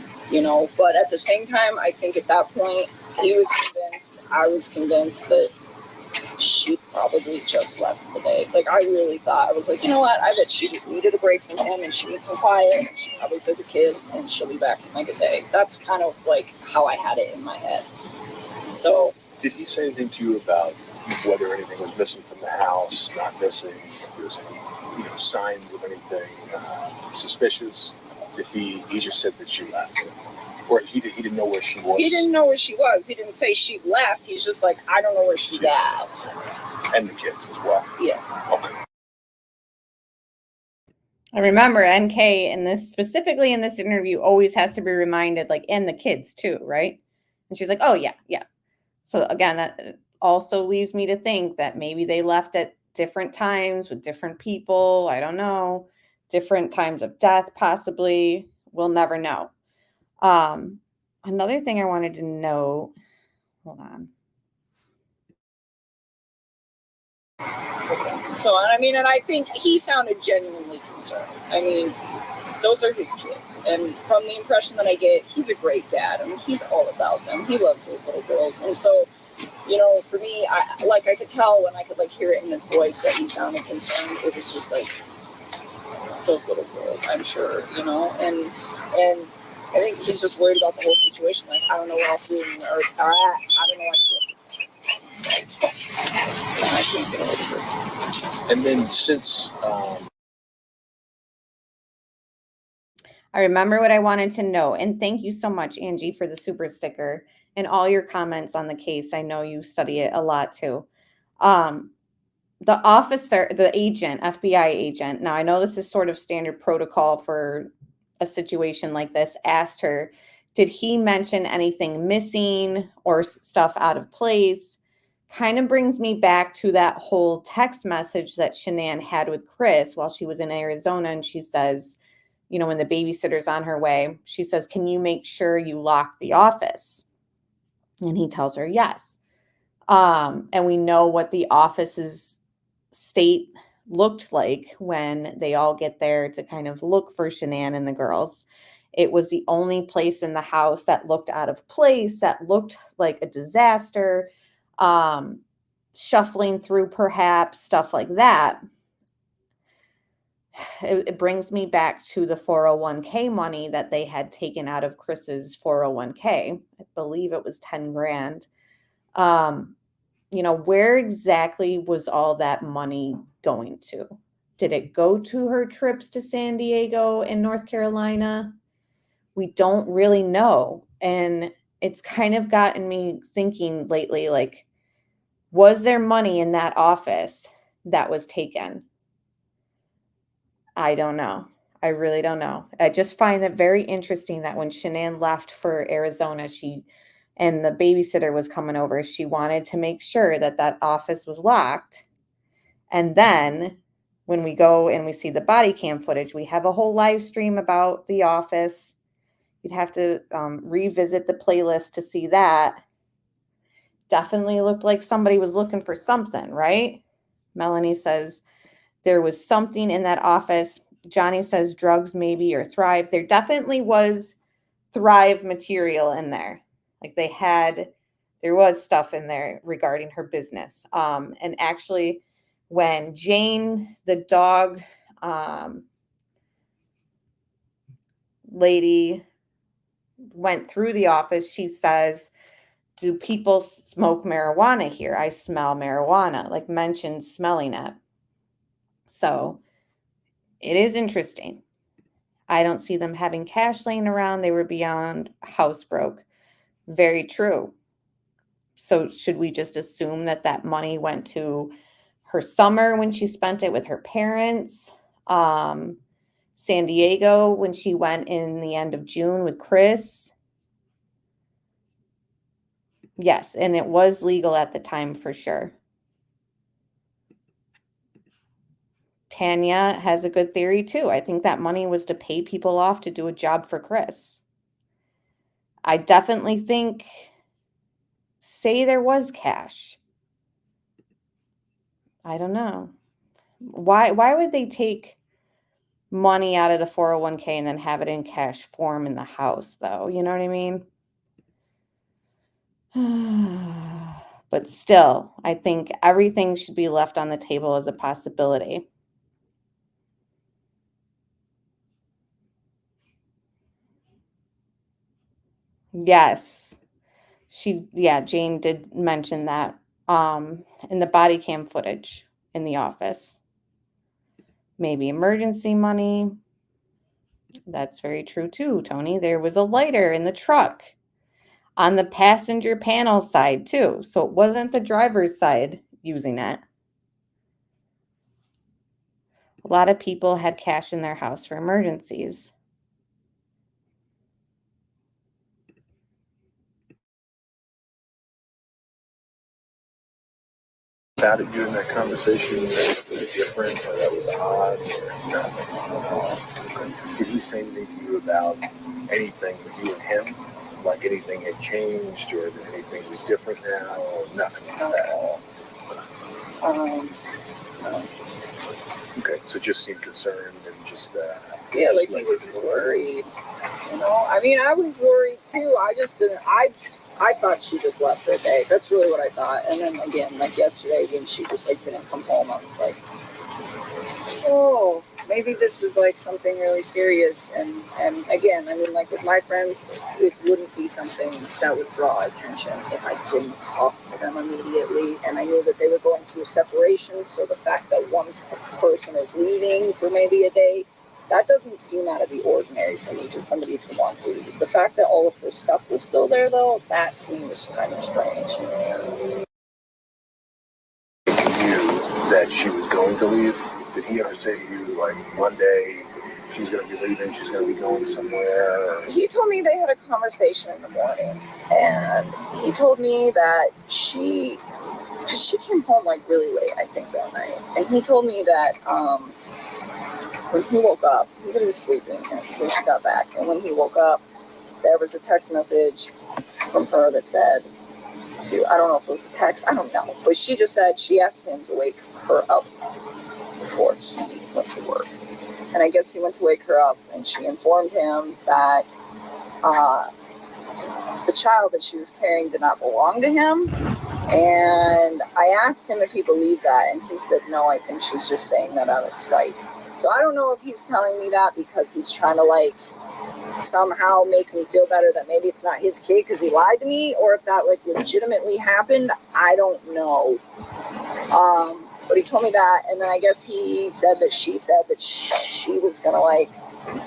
But at the same time, I think at that point, he was convinced, I was convinced that she probably just left the day. Like, I really thought, I was like, you know what? I bet she just needed a break from him and she needs some quiet. And she probably took the kids and she'll be back in like a day. That's kind of like how I had it in my head. So, did he say anything to you about whether anything was missing from the house, not missing, if there was any signs of anything suspicious? Did he just said that she left? Or he didn't know where she was? He didn't know where she was. He didn't say she left. He's just like, I don't know where she's at. And the kids as well? Yeah. Okay. I remember NK specifically in this interview, always has to be reminded, like, and the kids too, right? And she's like, oh, yeah. So again, that also leaves me to think that maybe they left at different times with different people. I don't know. Different times of death, possibly. We'll never know. Another thing I wanted to know, hold on. So, I mean, and I think he sounded genuinely concerned. I mean, those are his kids. And from the impression that I get, he's a great dad. I mean, he's all about them. He loves those little girls. And so, for me, I could tell when I could, hear it in his voice that he sounded concerned. It was just like, those little girls, I'm sure, and I think he's just worried about the whole situation. Like, I don't know what else to do, or I don't know what to do. I can't get over it. And then since... I remember what I wanted to know. And thank you so much, Angie, for the super sticker and all your comments on the case. I know you study it a lot too. The officer, the agent, FBI agent, now I know this is sort of standard protocol for a situation like this, asked her, did he mention anything missing or stuff out of place? Kind of brings me back to that whole text message that Shanann had with Chris while she was in Arizona. And she says, when the babysitter's on her way, she says, can you make sure you lock the office? And he tells her yes. And we know what the office's state looked like when they all get there to kind of look for Shanann and the girls. It was the only place in the house that looked out of place, that looked like a disaster, shuffling through perhaps, stuff like that. It brings me back to the 401k money that they had taken out of Chris's 401k. I believe it was 10 grand. Where exactly was all that money going to? Did it go to her trips to San Diego and North Carolina? We don't really know. And it's kind of gotten me thinking lately, like, was there money in that office that was taken? I don't know. I really don't know. I just find it very interesting that when Shanann left for Arizona, and the babysitter was coming over, she wanted to make sure that that office was locked. And then when we go and we see the body cam footage, we have a whole live stream about the office. You'd have to revisit the playlist to see that. Definitely looked like somebody was looking for something, right? Melanie says there was something in that office. Johnny says drugs maybe, or Thrive. There definitely was Thrive material in there. Like there was stuff in there regarding her business. And actually, when Jane, the dog lady, went through the office, she says, do people smoke marijuana here? I smell marijuana, like mentioned smelling it. So it is interesting. I don't see them having cash laying around. They were beyond house broke. Very true. So should we just assume that that money went to her summer when she spent it with her parents? San Diego when she went in the end of June with Chris? Yes, and it was legal at the time for sure. Tanya has a good theory too. I think that money was to pay people off to do a job for Chris. I definitely think, say there was cash. I don't know. Why would they take money out of the 401k and then have it in cash form in the house though? You know what I mean? But still, I think everything should be left on the table as a possibility. Yes. Jane did mention that in the body cam footage in the office. Maybe emergency money. That's very true too, Tony. There was a lighter in the truck on the passenger panel side too. So it wasn't the driver's side using it. A lot of people had cash in their house for emergencies. About it during that conversation that was different or that was odd or nothing? Did he say anything to you about anything with you and him? Like anything had changed or that anything was different now or nothing like that? Okay, so just seemed concerned and just yeah, like he was worried. You know, I mean, I was worried too. I just didn't. I thought she just left for a day. That's really what I thought. And then again, like yesterday, when she just like didn't come home, I was like, oh, maybe this is like something really serious. And again, I mean, like with my friends, it wouldn't be something that would draw attention if I didn't talk to them immediately. And I knew that they were going through separation. So the fact that one person is leaving for maybe a day, that doesn't seem out of the ordinary for me, just somebody to want to leave. The fact that all of her stuff was still there, though, that to me was kind of strange. He knew that she was going to leave. Did he ever say to you, like, Monday, she's going to be leaving, she's going to be going somewhere? Or... He told me they had a conversation in the morning, and he told me that she came home, like, really late, I think, that night. And he told me that, when he woke up, he was sleeping when she got back. And when he woke up, there was a text message from her that said I don't know if it was a text, I don't know. But she just said she asked him to wake her up before he went to work. And I guess he went to wake her up and she informed him that the child that she was carrying did not belong to him. And I asked him if he believed that, and he said, no, I think she's just saying that out of spite. So I don't know if he's telling me that because he's trying to, like, somehow make me feel better that maybe it's not his kid because he lied to me, or if that, like, legitimately happened. I don't know. But he told me that, and then I guess he said that she was going to, like,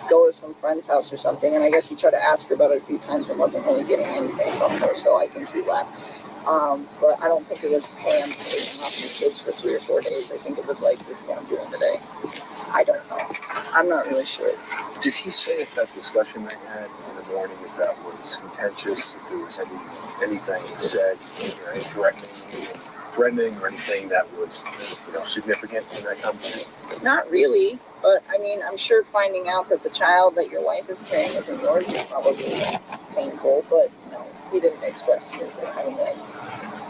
go to some friend's house or something, and I guess he tried to ask her about it a few times and wasn't really getting anything from her, so I think he left. But I don't think it was him taking off the kids for 3 or 4 days. I think it was like, this is what I'm doing today. I don't know. I'm not really sure. Did he say if that discussion they had in the morning, if that was contentious, if there was anything said, or any threatening or anything that was, significant in that conversation? Not really, but I mean, I'm sure finding out that the child that your wife is carrying isn't yours is probably painful, but he didn't express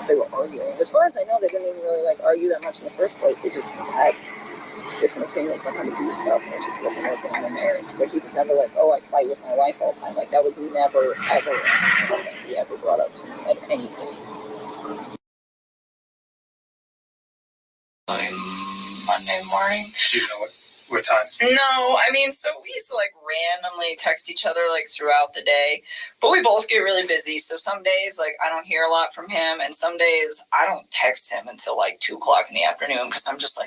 they were arguing. As far as I know, they didn't even really argue that much in the first place. They just had different opinions on how to do stuff, and it just wasn't working in the marriage. But he was never I fight with my wife all the time. That was never, ever something he ever brought up to me at any point. Monday morning. Do you know what time? No, I mean, so we used to randomly text each other throughout the day, but we both get really busy. So some days I don't hear a lot from him, and some days I don't text him until 2:00 in the afternoon because I'm just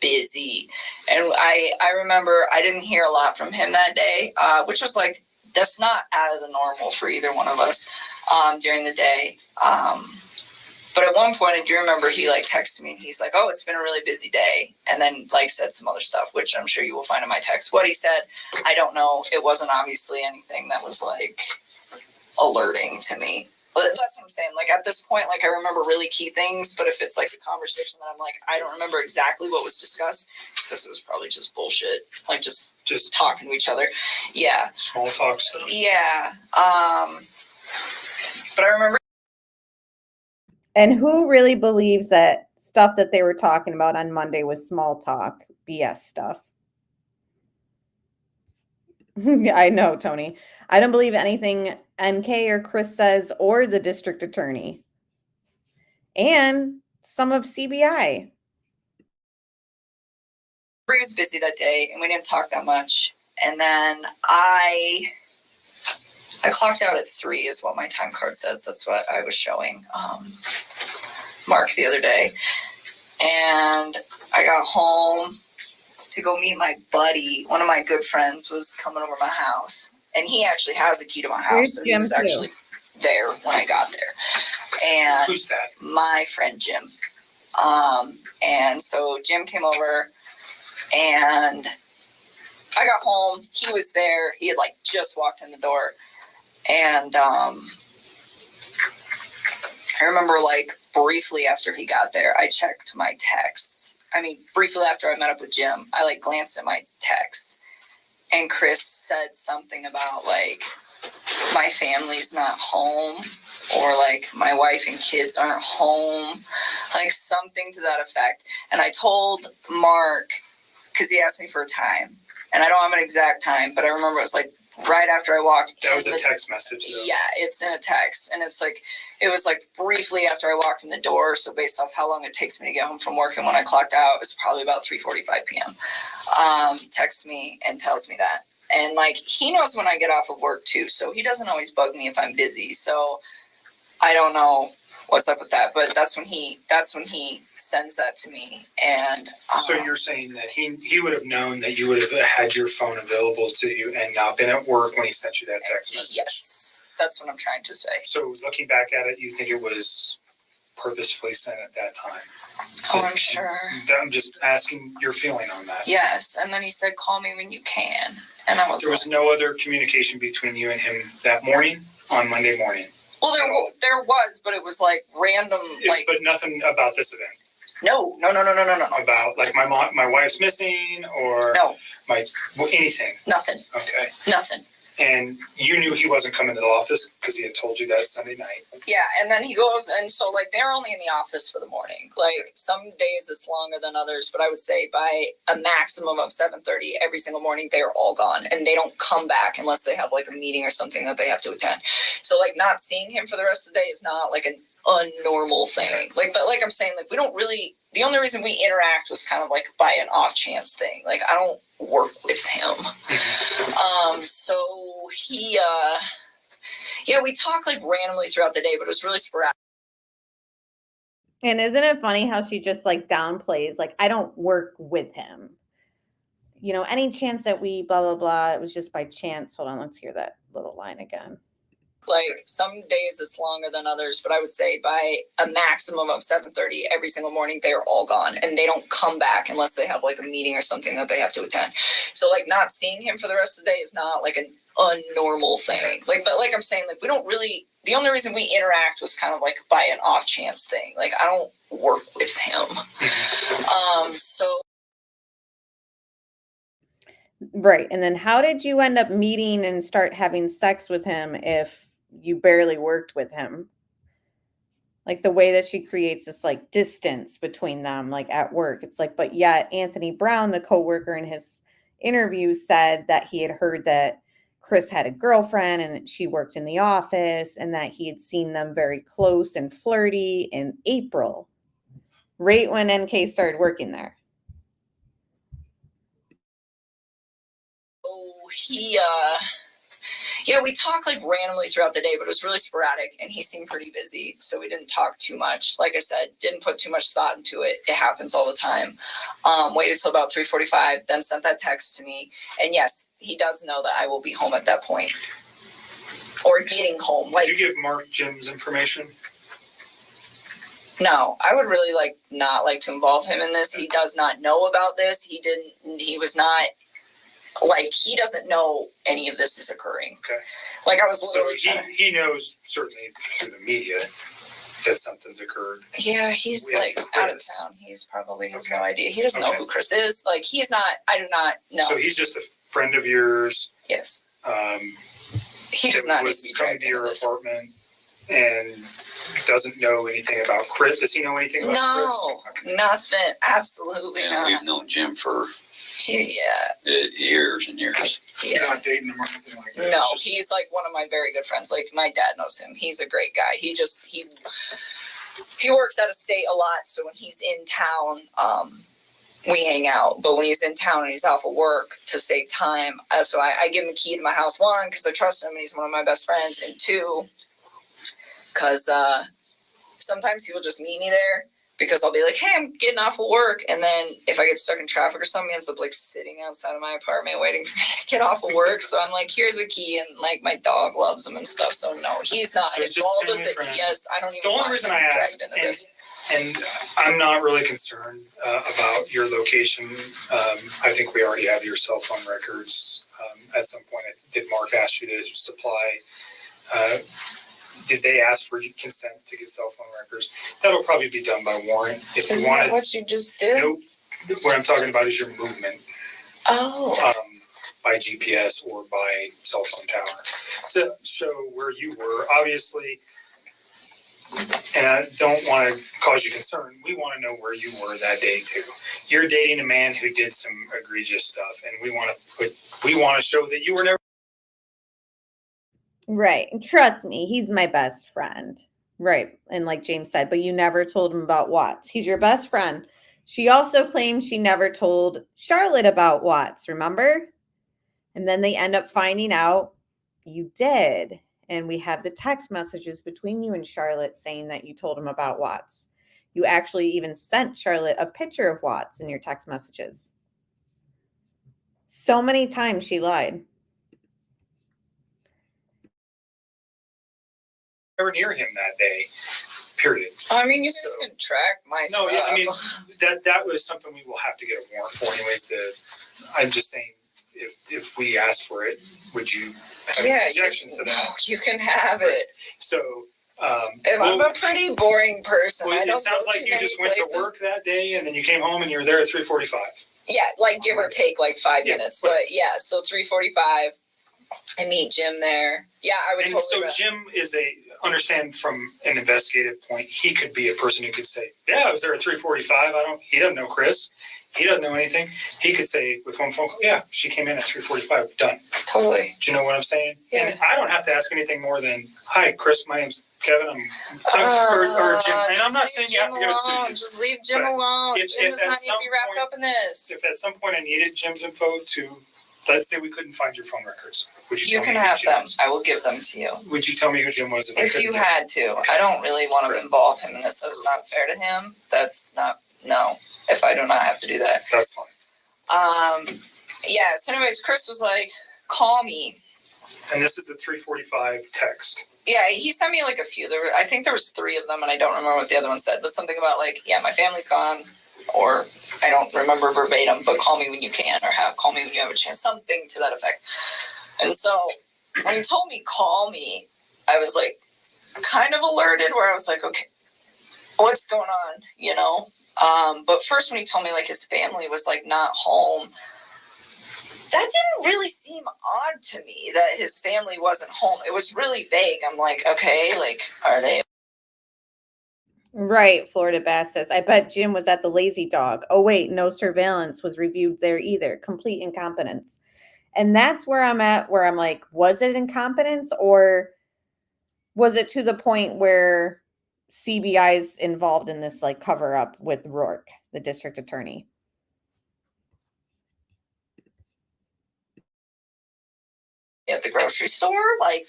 busy. And I remember I didn't hear a lot from him that day, which was that's not out of the normal for either one of us during the day. But at one point, I do remember he texted me and he's like, oh, it's been a really busy day. And then said some other stuff, which I'm sure you will find in my text. What he said, I don't know. It wasn't obviously anything that was alerting to me. But that's what I'm saying. At this point, I remember really key things. But if it's a conversation that I'm I don't remember exactly what was discussed, it's because it was probably just bullshit. Just talking to each other. Yeah. Small talk stuff. Yeah. But I remember. And who really believes that stuff that they were talking about on Monday was small talk, BS stuff? I know, Tony. I don't believe anything NK or Chris says or the district attorney. and some of CBI. He was busy that day, and we didn't talk that much. And then I clocked out at 3 is what my time card says. That's what I was showing Mark the other day. And I got home to go meet my buddy. One of my good friends was coming over my house, and he actually has the key to my house. So he was actually there when I got there. And who's that? My friend Jim. And so Jim came over, and I got home. He was there. He had like just walked in the door. And I remember like briefly after he got there, I checked my texts. I mean, briefly after I met up with Jim, I like glanced at my texts, and Chris said something about like my family's not home, or like my wife and kids aren't home, like something to that effect. And I told Mark, because he asked me for a time, and I don't have an exact time, but I remember it was like right after I walked in. That was a text message, though. Yeah, it's in a text. And it's like, it was like briefly after I walked in the door. So based off how long it takes me to get home from work and when I clocked out, it was probably about 3:45 p.m. Texts me and tells me that. And like, he knows when I get off of work too. So he doesn't always bug me if I'm busy. So I don't know what's up with that, but that's when he sends that to me. And so you're saying that he would have known that you would have had your phone available to you and not been at work when he sent you that text message? Yes, that's what I'm trying to say. So looking back at it, you think it was purposefully sent at that time? Oh, I'm sure. I'm just asking your feeling on that. Yes, and then he said, "Call me when you can," and I was. There was no other communication between you and him that morning on Monday morning. Well, there was, but it was like random, like. But nothing about this event. No. About like my wife's missing, or anything. Nothing. Okay. Nothing. And you knew he wasn't coming to the office because he had told you that Sunday night. Yeah, and then he goes, and so like they're only in the office for the morning. Like some days it's longer than others, but I would say by a maximum of 7:30 every single morning they're all gone, and they don't come back unless they have like a meeting or something that they have to attend. So like not seeing him for the rest of the day is not like an unnormal thing. Like, but like I'm saying, like we don't really. The only reason we interact was kind of like by an off chance thing. Like I don't work with him. So he, we talk like randomly throughout the day, but it was really sporadic. And isn't it funny how she just like downplays, like, I don't work with him. You know, any chance that we blah, blah, blah, it was just by chance. Hold on, let's hear that little line again. Like some days it's longer than others, but I would say by a maximum of 7:30 every single morning, they're all gone, and they don't come back unless they have like a meeting or something that they have to attend. So like not seeing him for the rest of the day is not like an unnormal thing. Like, but like I'm saying, like we don't really. The only reason we interact was kind of like by an off chance thing. Like I don't work with him. So. Right. And then how did you end up meeting and start having sex with him if you barely worked with him? Like the way that she creates this like distance between them, like at work. It's like, but yet Anthony Brown, the coworker in his interview, said that he had heard that Chris had a girlfriend and she worked in the office, and that he had seen them very close and flirty in April, right when NK started working there. We talk like randomly throughout the day, but it was really sporadic, and he seemed pretty busy, so we didn't talk too much. Like I said, didn't put too much thought into it. It happens all the time. Waited till about 3:45, then sent that text to me, and yes, he does know that I will be home at that point, or getting home. Did you give Mark Jim's information? No, I would really not like to involve him in this. He does not know about this. He was not. Like, he doesn't know any of this is occurring. Okay. Like, I was literally he knows, certainly through the media, that something's occurred. Yeah, he's out of town. He's probably has no idea. He doesn't know who Chris is. Like, he's not, I do not know. So he's just a friend of yours. Yes. He does not need to be coming to your apartment and doesn't know anything about Chris. Does he know anything about Chris? No, nothing. Absolutely not. We've known Jim for years and years. You're not dating him or anything like that? No, he's like one of my very good friends. Like, my dad knows him. He's a great guy. he works out of state a lot, so when he's in town, we hang out. But when he's in town and he's off of work, to save time, so I give him the key to my house, one, because I trust him and he's one of my best friends, and two, because sometimes he will just meet me there, because I'll be like, hey, I'm getting off of work, and then if I get stuck in traffic or something, he ends up like sitting outside of my apartment waiting for me to get off of work. So I'm like, here's a key, and like my dog loves him and stuff. So no, he's not involved with it. Yes, I don't even. The only reason I asked, and I'm not really concerned about your location. I think we already have your cell phone records. At some point, did Mark ask you to supply? Did they ask for consent to get cell phone records? That'll probably be done by warrant. If Isn't you want that what you just did? Nope. What I'm talking about is your movement. Oh. By GPS or by cell phone tower to show where you were. Obviously, and I don't want to cause you concern, we want to know where you were that day too. You're dating a man who did some egregious stuff, and we want to show that you were never. Right. And trust me, he's my best friend. Right. And like James said, but you never told him about Watts. He's your best friend. She also claims she never told Charlotte about Watts, remember? And then they end up finding out you did. And we have the text messages between you and Charlotte saying that you told him about Watts. You actually even sent Charlotte a picture of Watts in your text messages. So many times she lied. Never near him that day, period. I mean, you guys can track my stuff. No, I mean, that was something we will have to get a warrant for anyways. I'm just saying, if we asked for it, would you have any objections to that? No, you can have it. So, I'm a pretty boring person. Well, I don't it sounds like you just went to work that day and then you came home and you were there at 3:45. Yeah, like give or take like 5 minutes. But yeah, so 3:45, I meet Jim there. Yeah, I would totally. So Jim is understand from an investigative point, he could be a person who could say, yeah, I was there at 3:45. He doesn't know Chris. He doesn't know anything. He could say with one phone call, yeah, she came in at 3:45. Done. Totally. Do you know what I'm saying? Yeah. And I don't have to ask anything more than, hi, Chris, my name's Kevin. Or Jim. And I'm not saying you have to give it to Jim. Just leave Jim alone. Jim does not need to be wrapped up in this. If at some point I needed Jim's info to, let's say we couldn't find your phone records. Would you can have them. I will give them to you. Would you tell me who Jim was? If you had to. I don't really want to involve him in this. That was not fair to him. That's not, no. If I do not have to do that. That's fine. Yeah, so anyways, Chris was like, call me. And this is the 3:45 text. Yeah, he sent me like a few. I think there was 3 of them, and I don't remember what the other one said, but something about like, yeah, my family's gone, or I don't remember verbatim, but call me when you can, or call me when you have a chance, something to that effect. And so when he told me call me, I was like kind of alerted, where I was like, okay, what's going on, you know? But first when he told me like his family was like not home, that didn't really seem odd to me that his family wasn't home. It was really vague. I'm like, okay, like, are they? Right, Florida Bass says, I bet Jim was at the Lazy Dog. Oh, wait, no surveillance was reviewed there either. Complete incompetence. And that's where I'm at, where I'm like, was it incompetence, or was it to the point where CBI's involved in this like cover up with Rourke, the district attorney? At the grocery store, like,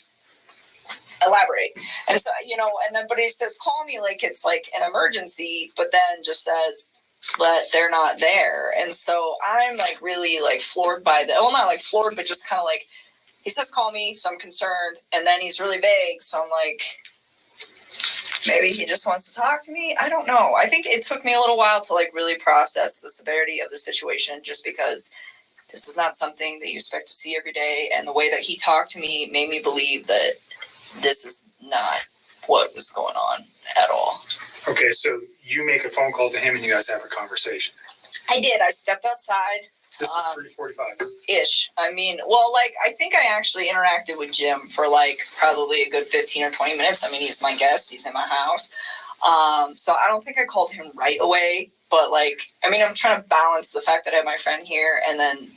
elaborate. And so, you know, and then, but he says, call me like it's like an emergency, but then just says, but they're not there. And so I'm like really like floored by that. Well, not like floored, but just kind of like, he says, call me, so I'm concerned. And then he's really vague. So I'm like, maybe he just wants to talk to me. I don't know. I think it took me a little while to like really process the severity of the situation, just because this is not something that you expect to see every day. And the way that he talked to me made me believe that this is not what was going on at all. Okay, so you make a phone call to him and you guys have a conversation. I did. I stepped outside. This is 3:45. Ish. I mean, well, like, I think I actually interacted with Jim for like probably a good 15 or 20 minutes. I mean, he's my guest. He's in my house. So I don't think I called him right away. But like, I mean, I'm trying to balance the fact that I have my friend here, and then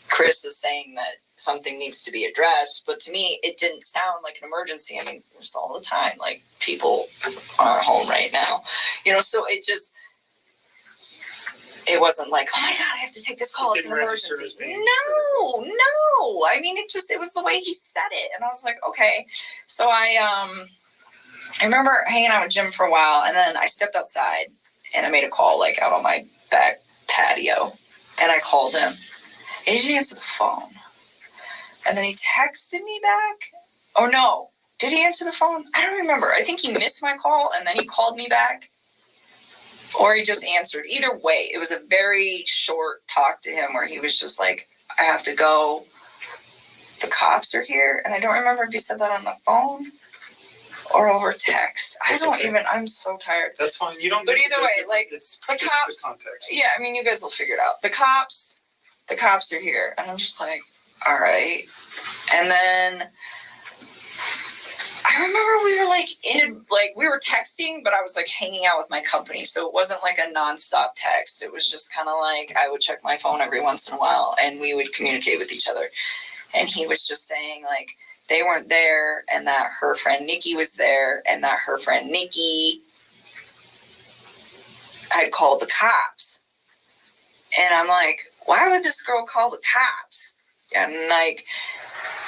Chris is saying that something needs to be addressed. But to me, it didn't sound like an emergency. I mean, it's all the time. Like, people aren't home right now, so it wasn't like, oh my God, I have to take this call. It's an emergency. No. I mean, it was the way he said it. And I was like, okay. So I remember hanging out with Jim for a while, and then I stepped outside and I made a call, like, out on my back patio, and I called him, and he didn't answer the phone. And then he texted me back. Oh no, did he answer the phone? I don't remember. I think he missed my call, and then he called me back, or he just answered. Either way, it was a very short talk to him where he was just like, I have to go. The cops are here. And I don't remember if he said that on the phone or over text. I'm so tired. That's fine. You don't. But either way, like, it's the just cops. the context. Yeah, I mean, you guys will figure it out. The cops are here, and I'm just like, all right. And then I remember we were texting, but I was like hanging out with my company, so it wasn't like a nonstop text. It was just kind of like I would check my phone every once in a while, and we would communicate with each other. And he was just saying, like, they weren't there, and that her friend Nikki was there, and that her friend Nikki had called the cops. And I'm like, why would this girl call the cops? And, like,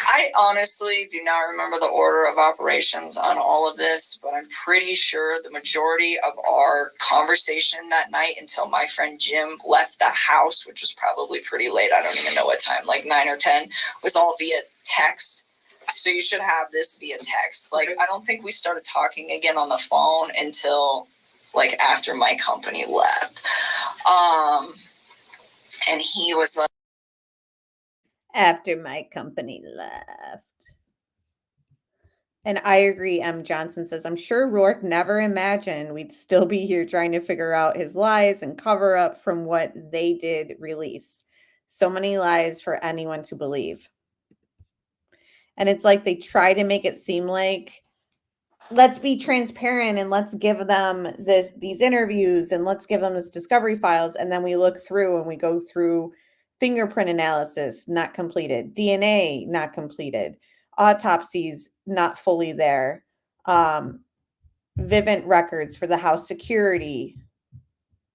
I honestly do not remember the order of operations on all of this, but I'm pretty sure the majority of our conversation that night until my friend Jim left the house, which was probably pretty late, I don't even know what time, like 9 or 10, was all via text. So you should have this via text. Like, I don't think we started talking again on the phone until, like, after my company left. And he was like, after my company left. And I agree, M. Johnson says, I'm sure Rourke never imagined we'd still be here trying to figure out his lies and cover up from what they did release. So many lies for anyone to believe. And it's like they try to make it seem like, let's be transparent and let's give them these interviews and let's give them this discovery files. And then we look through and we go through fingerprint analysis, not completed. DNA, not completed. Autopsies, not fully there. Vivint records for the house security,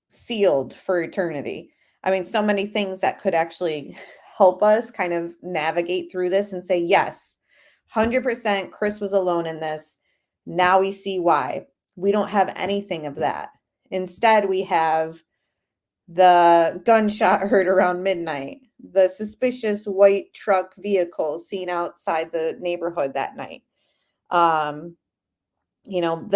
sealed for eternity. I mean, so many things that could actually help us kind of navigate through this and say, yes, 100% Chris was alone in this. Now we see why. We don't have anything of that. Instead, we have the gunshot heard around midnight, the suspicious white truck vehicle seen outside the neighborhood that night. The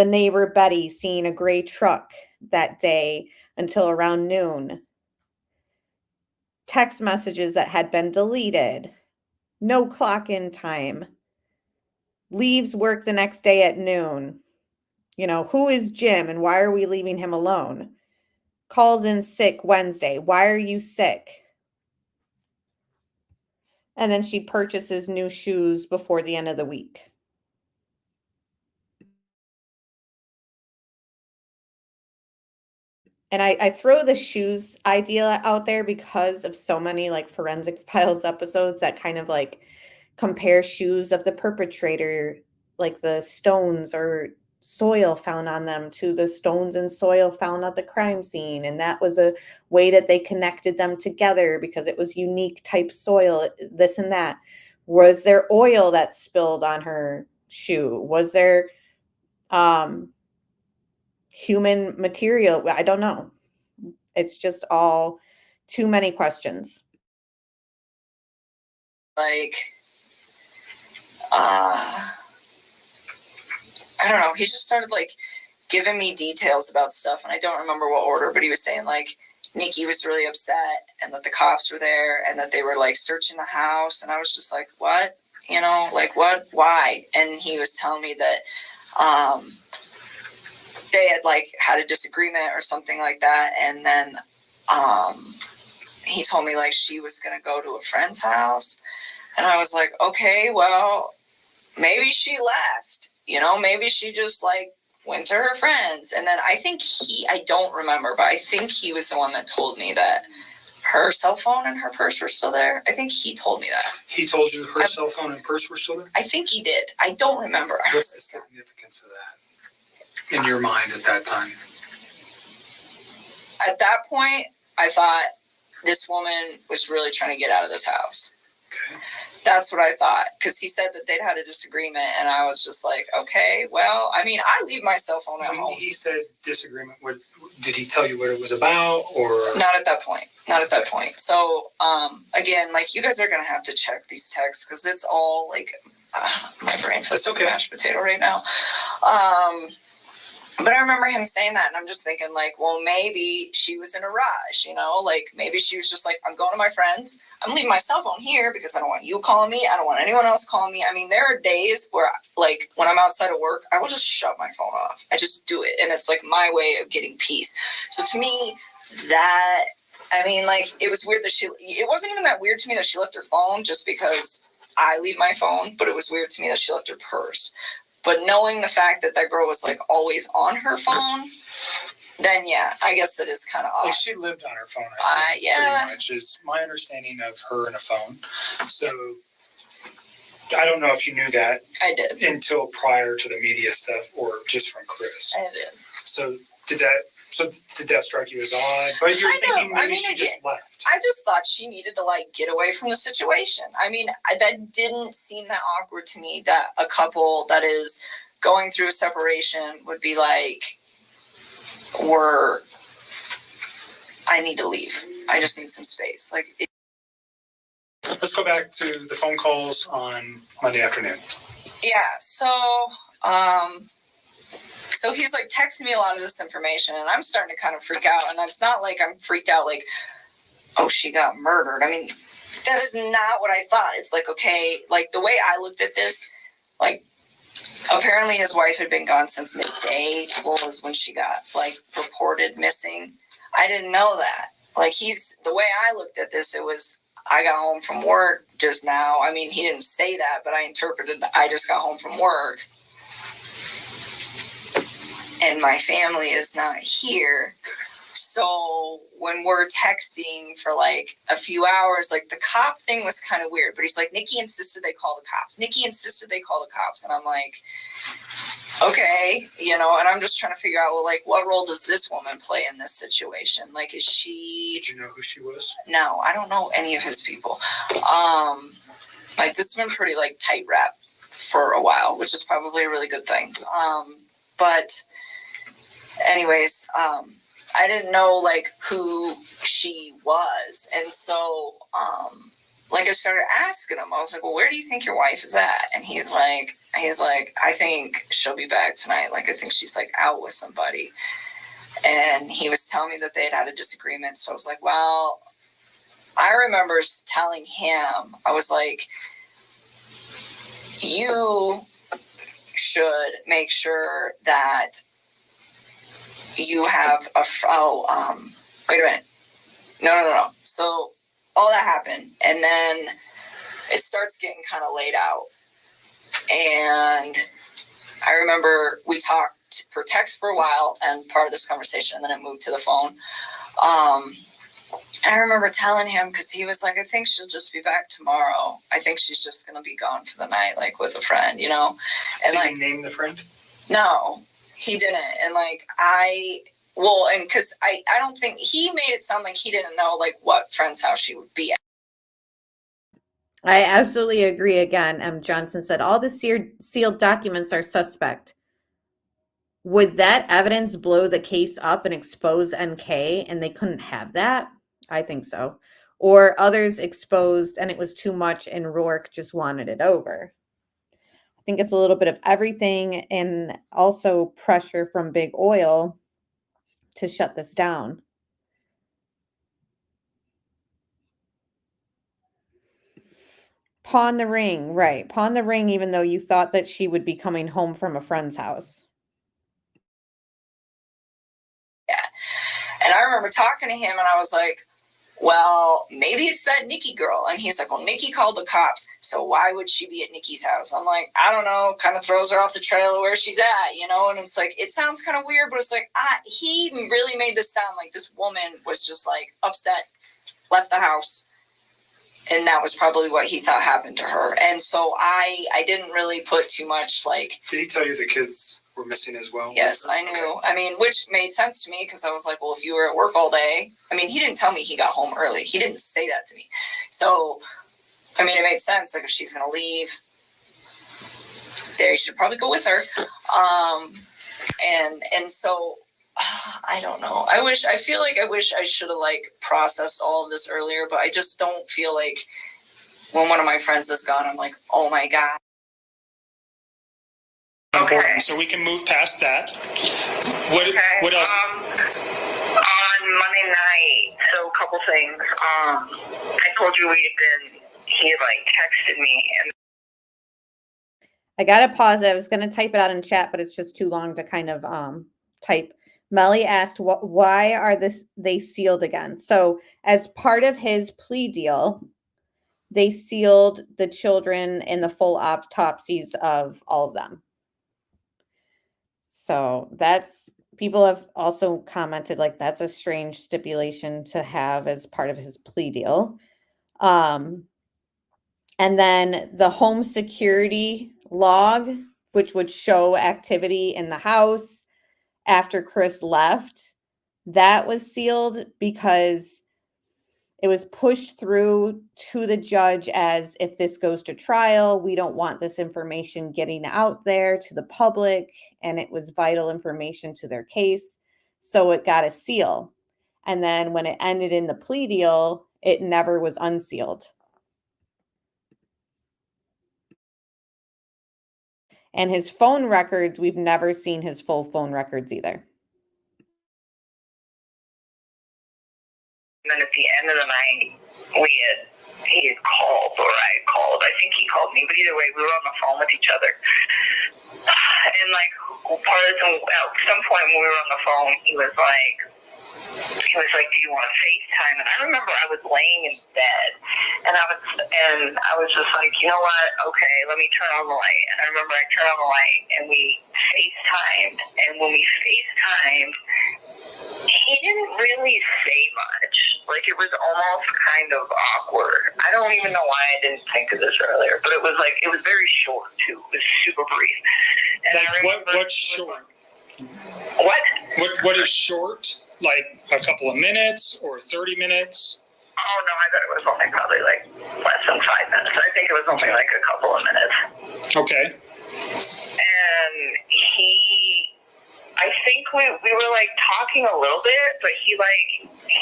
neighbor Betty seeing a gray truck that day until around noon. Text messages that had been deleted. No clock in time. Leaves work the next day at noon. Who is Jim and why are we leaving him alone? Calls in sick Wednesday. Why are you sick? And then she purchases new shoes before the end of the week. And I throw the shoes idea out there because of so many like Forensic Files episodes that kind of like compare shoes of the perpetrator, like the stones or soil found on them, to the stones and soil found at the crime scene. And that was a way that they connected them together because it was unique type soil, this and that. Was there oil that spilled on her shoe? Was there human material? I don't know. It's just all too many questions. Like, I don't know. He just started like giving me details about stuff, and I don't remember what order, but he was saying like Nikki was really upset and that the cops were there and that they were like searching the house. And I was just like, what? Like what? Why? And he was telling me that they had like had a disagreement or something like that. And then he told me like she was going to go to a friend's house. And I was like, okay, well, maybe she left, maybe she just like went to her friends. And then I think I don't remember, but I think he was the one that told me that her cell phone and her purse were still there. I think he told me that. He told you her cell phone and purse were still there? I think he did. I don't remember. What's the significance of that in your mind at that time? At that point, I thought this woman was really trying to get out of this house. Okay. That's what I thought, because he said that they'd had a disagreement, and I was just like, okay, well, I mean, I leave my cell phone at When home. he said disagreement, did he tell you what it was about, or? Not at that point. Not at that point. So, again, like, you guys are going to have to check these texts, because it's all, like, my brain feels like a mashed potato right now. But I remember him saying that, and I'm just thinking, like, well, maybe she was in a rush, you know? Like, maybe she was just like, I'm going to my friends. I'm leaving my cell phone here because I don't want you calling me. I don't want anyone else calling me. I mean, there are days where, like, when I'm outside of work, I will just shut my phone off. I just do it, and it's, like, my way of getting peace. So to me, that, I mean, like, it was weird that it wasn't even that weird to me that she left her phone just because I leave my phone, but it was weird to me that she left her purse. But knowing the fact that girl was, like, always on her phone, then, yeah, I guess it is kind of odd. Well, she lived on her phone, I think, yeah. pretty much, is my understanding of her and a phone. So, I don't know if you knew that. I did. Until prior to the media stuff, or just from Chris. I did. So, did that strike you as odd? But you're thinking maybe she just left. I just thought she needed to, like, get away from the situation. I mean, that didn't seem that awkward to me, that a couple that is going through a separation would be like, I need to leave. I just need some space. Like, Let's go back to the phone calls on Monday afternoon. Yeah, so he's, like, texting me a lot of this information, and I'm starting to kind of freak out. And it's not like I'm freaked out, like, oh, she got murdered. I mean, that is not what I thought. It's like, okay, like, the way I looked at this, like, apparently his wife had been gone since midday. What was when she got, like, reported missing. I didn't know that. Like, the way I looked at this, it was, I got home from work just now. I mean, he didn't say that, but I interpreted, I just got home from work. And my family is not here. So when we're texting for, like, a few hours, like, the cop thing was kind of weird. But he's like, Nikki insisted they call the cops. Nikki insisted they call the cops. And I'm like, okay, you know, and I'm just trying to figure out, well, like, what role does this woman play in this situation? Like, is she... Did you know who she was? No, I don't know any of his people. Like, this has been pretty, like, tight wrap for a while, which is probably a really good thing. But anyways, I didn't know, like, who she was. And so, like, I started asking him, I was like, well, where do you think your wife is at? And he's like, I think she'll be back tonight. Like, I think she's, like, out with somebody. And he was telling me that they had a disagreement. So I was like, well, I remember telling him, I was like, you should make sure that you have wait a minute. No. So all that happened, and then it starts getting kind of laid out. And I remember we talked for text for a while, and part of this conversation, and then it moved to the phone. I remember telling him, because he was like, I think she'll just be back tomorrow. I think she's just going to be gone for the night, like, with a friend, you know? And, did like, he name the friend? No, he didn't. And, like, because I don't think, he made it sound like he didn't know, like, what friend's house she would be at. I absolutely agree. Again, M. Johnson said, all the sealed documents are suspect. Would that evidence blow the case up and expose NK, and they couldn't have that? I think so. Or others exposed and it was too much and Rourke just wanted it over. I think it's a little bit of everything, and also pressure from Big Oil to shut this down. Pawn the ring, right. Pawn the ring, even though you thought that she would be coming home from a friend's house. Yeah. And I remember talking to him, and I was like, well, maybe it's that Nikki girl. And he's like, well, Nikki called the cops, so why would she be at Nikki's house? I'm like, I don't know, kind of throws her off the trail of where she's at, you know? And it's like, it sounds kind of weird, but it's like, he really made this sound like this woman was just, like, upset left the house. And that was probably what he thought happened to her. And so I didn't really put too much, like... Did he tell you the kids were missing as well? Yes, I knew. I mean, which made sense to me because I was like, well, if you were at work all day... I mean, he didn't tell me he got home early. He didn't say that to me. So, I mean, it made sense. Like, if she's going to leave, there you should probably go with her. And so... I don't know. I feel like I wish I should have like processed all of this earlier, but I just don't feel like when one of my friends is gone, I'm like, oh my God. Okay. So we can move past that. What else? On Monday night, so a couple things. I told you he had like texted me and I gotta pause it. I was gonna type it out in chat, but it's just too long to kind of type. Melly asked, why are they sealed again? So as part of his plea deal, they sealed the children in the full autopsies of all of them. So people have also commented like that's a strange stipulation to have as part of his plea deal. And then the home security log, which would show activity in the house after Chris left, that was sealed because it was pushed through to the judge as if this goes to trial, we don't want this information getting out there to the public, and it was vital information to their case. So it got a seal. And then when it ended in the plea deal, it never was unsealed. And his phone records, we've never seen his full phone records either. And then at the end of the night, he had called, or I had called. I think he called me, but either way, we were on the phone with each other. And like at some point when we were on the phone, he was like, do you want to FaceTime? And I remember I was laying in bed, and I was just like, you know what? Okay, let me turn on the light. And I remember I turned on the light, and we FaceTimed. And when we FaceTimed, he didn't really say much. Like, it was almost kind of awkward. I don't even know why I didn't think of this earlier, but it was very short too. It was super brief. And like, I remember what's short? What? What is short? Like a couple of minutes or 30 minutes? Oh no, I bet it was only probably like less than 5 minutes. I think it was only like a couple of minutes. Okay. And I think we were like talking a little bit, but he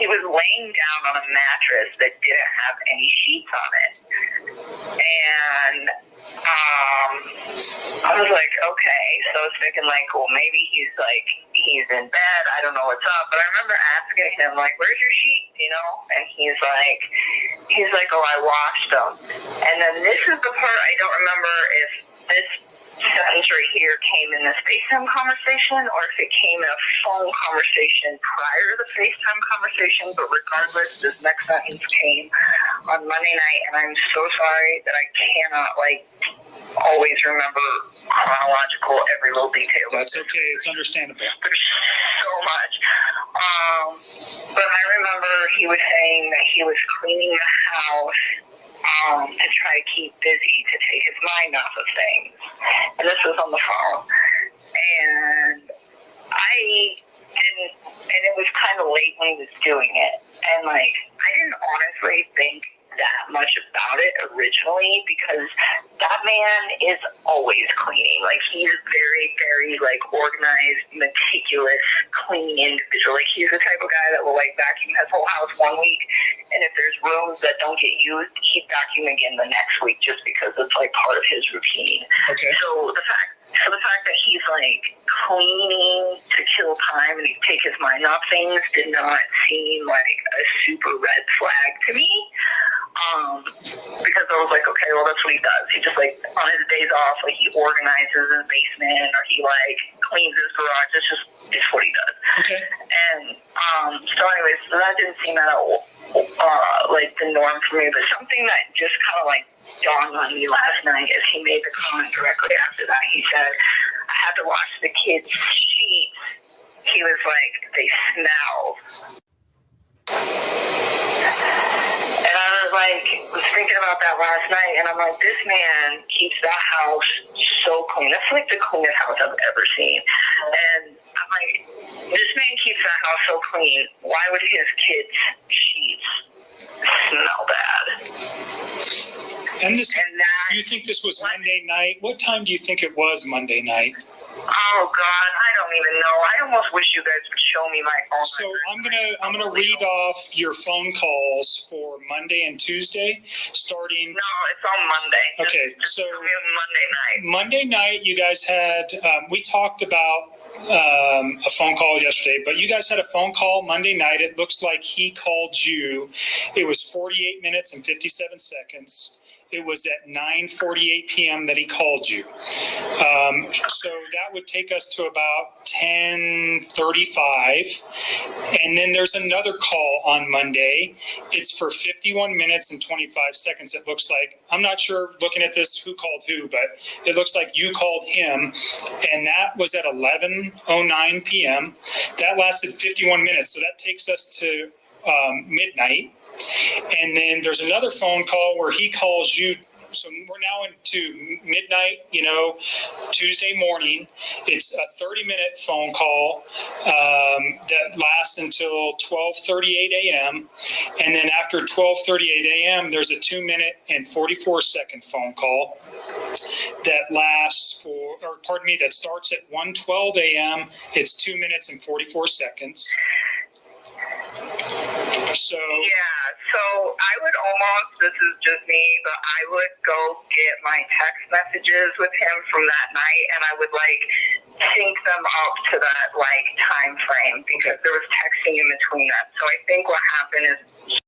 was laying down on a mattress that didn't have any sheets on it. And I was like, okay. So I was thinking like, well, maybe he's in bed. I don't know what's up. But I remember asking him like, where's your sheets, you know? And he's like, oh, I washed them. And then this is the part I don't remember if this sentence right here came in this FaceTime conversation or if it came in a phone conversation prior to the FaceTime conversation, but regardless, this next sentence came on Monday night, and I'm so sorry that I cannot always remember chronological every little detail. That's okay, it's understandable. There's so much. But I remember he was saying that he was cleaning the house to try to keep busy, to take his mind off of things. And this was on the phone. And it was kind of late when he was doing it. And I didn't honestly think that much about it originally because that man is always cleaning. He's a very, very organized, meticulous, clean individual. He's the type of guy that will vacuum his whole house 1 week, and if there's rooms that don't get used, he'd vacuum again the next week just because it's part of his routine. Okay. So the fact that he's cleaning to kill time and he'd take his mind off things did not seem like a super red flag to me. Because I was like, okay, well, that's what he does. He just on his days off, he organizes his basement or he cleans his garage. It's what he does. Okay. And so anyways, that didn't seem at all the norm for me, but something that just kind of dawned on me last night as he made the comment directly after that. He said, I had to wash the kids' sheets. He was like, they smell. And I was thinking about that last night, and I'm like, this man keeps that house so clean. That's like the cleanest house I've ever seen. And I'm like, this man keeps that house so clean. Why would his kids' sheets smell bad? And you think this was Monday night? What time do you think it was Monday night? Oh God, I don't even know. I almost wish you guys would show me my phone. So I'm gonna read off your phone calls for Monday and Tuesday, starting. No, it's on Monday. Okay, so Monday night. Monday night, you guys had. We talked about a phone call yesterday, but you guys had a phone call Monday night. It looks like he called you. It was 48 minutes and 57 seconds. It was at 9:48 p.m. that he called you. So that would take us to about 10:35. And then there's another call on Monday. It's for 51 minutes and 25 seconds. It looks like, I'm not sure looking at this who called who, but it looks like you called him. And that was at 11:09 p.m. That lasted 51 minutes. So that takes us to midnight. And then there's another phone call where he calls you. So we're now into midnight, Tuesday morning. It's a 30-minute phone call that lasts until 12:38 a.m. And then after 12:38 a.m., there's a 2-minute and 44-second phone call that that starts at 1:12 a.m. It's 2 minutes and 44 seconds. So I would almost, this is just me, but I would go get my text messages with him from that night, and I would sync them up to that time frame, because there was texting in between that. So I think what happened is,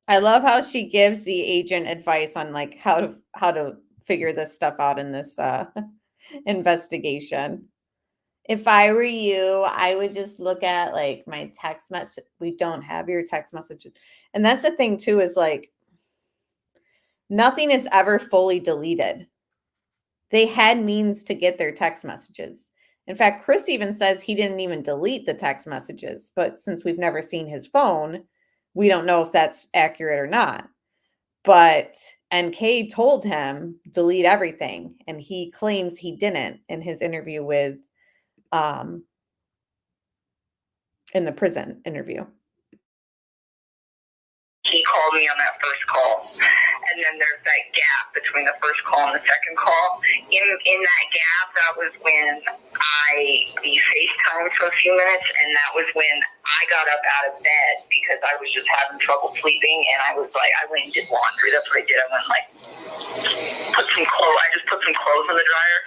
I love how she gives the agent advice on how to figure this stuff out in this investigation. If I were you, I would just look at my text message. We don't have your text messages. And that's the thing too, is nothing is ever fully deleted. They had means to get their text messages. In fact, Chris even says he didn't even delete the text messages, but since we've never seen his phone, we don't know if that's accurate or not. But NK told him delete everything, and he claims he didn't in his interview with in the prison interview. He called me on that first call, and then there's that gap between the first call and the second call. In that gap, that was when we FaceTimed for a few minutes, and that was when I got up out of bed because I was just having trouble sleeping, and I went and did laundry. That's what I did. I went I just put some clothes in the dryer,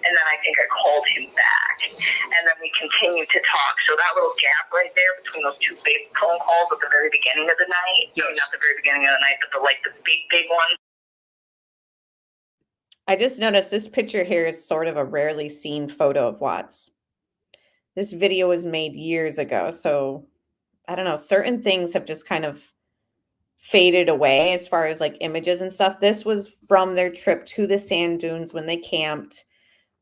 and then I think I called him back, and then we continued to talk. So that little gap right there between those two big phone calls at the very beginning of the night, not the very beginning of the night, but the big one. I just noticed this picture here is sort of a rarely seen photo of Watts. This video was made years ago, so I don't know, certain things have just kind of faded away as far as images and stuff. This was from their trip to the sand dunes when they camped.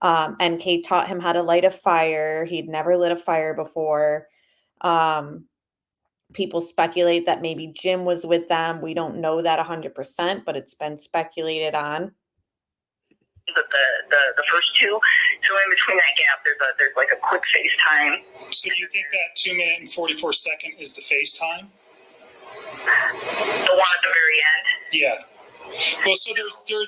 NK taught him how to light a fire. He'd never lit a fire before. People speculate that maybe Jim was with them. We don't know that 100%, but it's been speculated on. The first two, so in between that gap, there's a quick FaceTime. So you think that 2-minute and 44-second is the FaceTime? The one at the very end? Yeah. Well, so there's I don't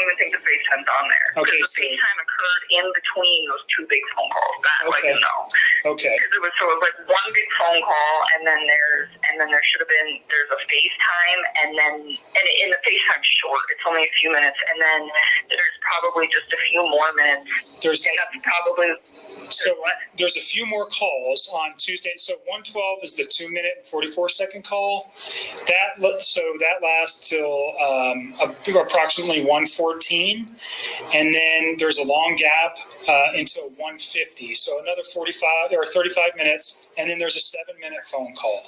even think the FaceTime's on there. Okay, the FaceTime occurred in between those two big phone calls. That I do know. Okay. Because it was one big phone call, and then there should have been there's a FaceTime, and in the FaceTime short, it's only a few minutes, and then there's probably just a few more minutes. And that's probably. So there's a few more calls on Tuesday. So 1:12 is the 2-minute and 44-second call. That lasts till approximately 1:14, and then there's a long gap until 1:50. So another 45 or 35 minutes, and then there's a 7-minute phone call.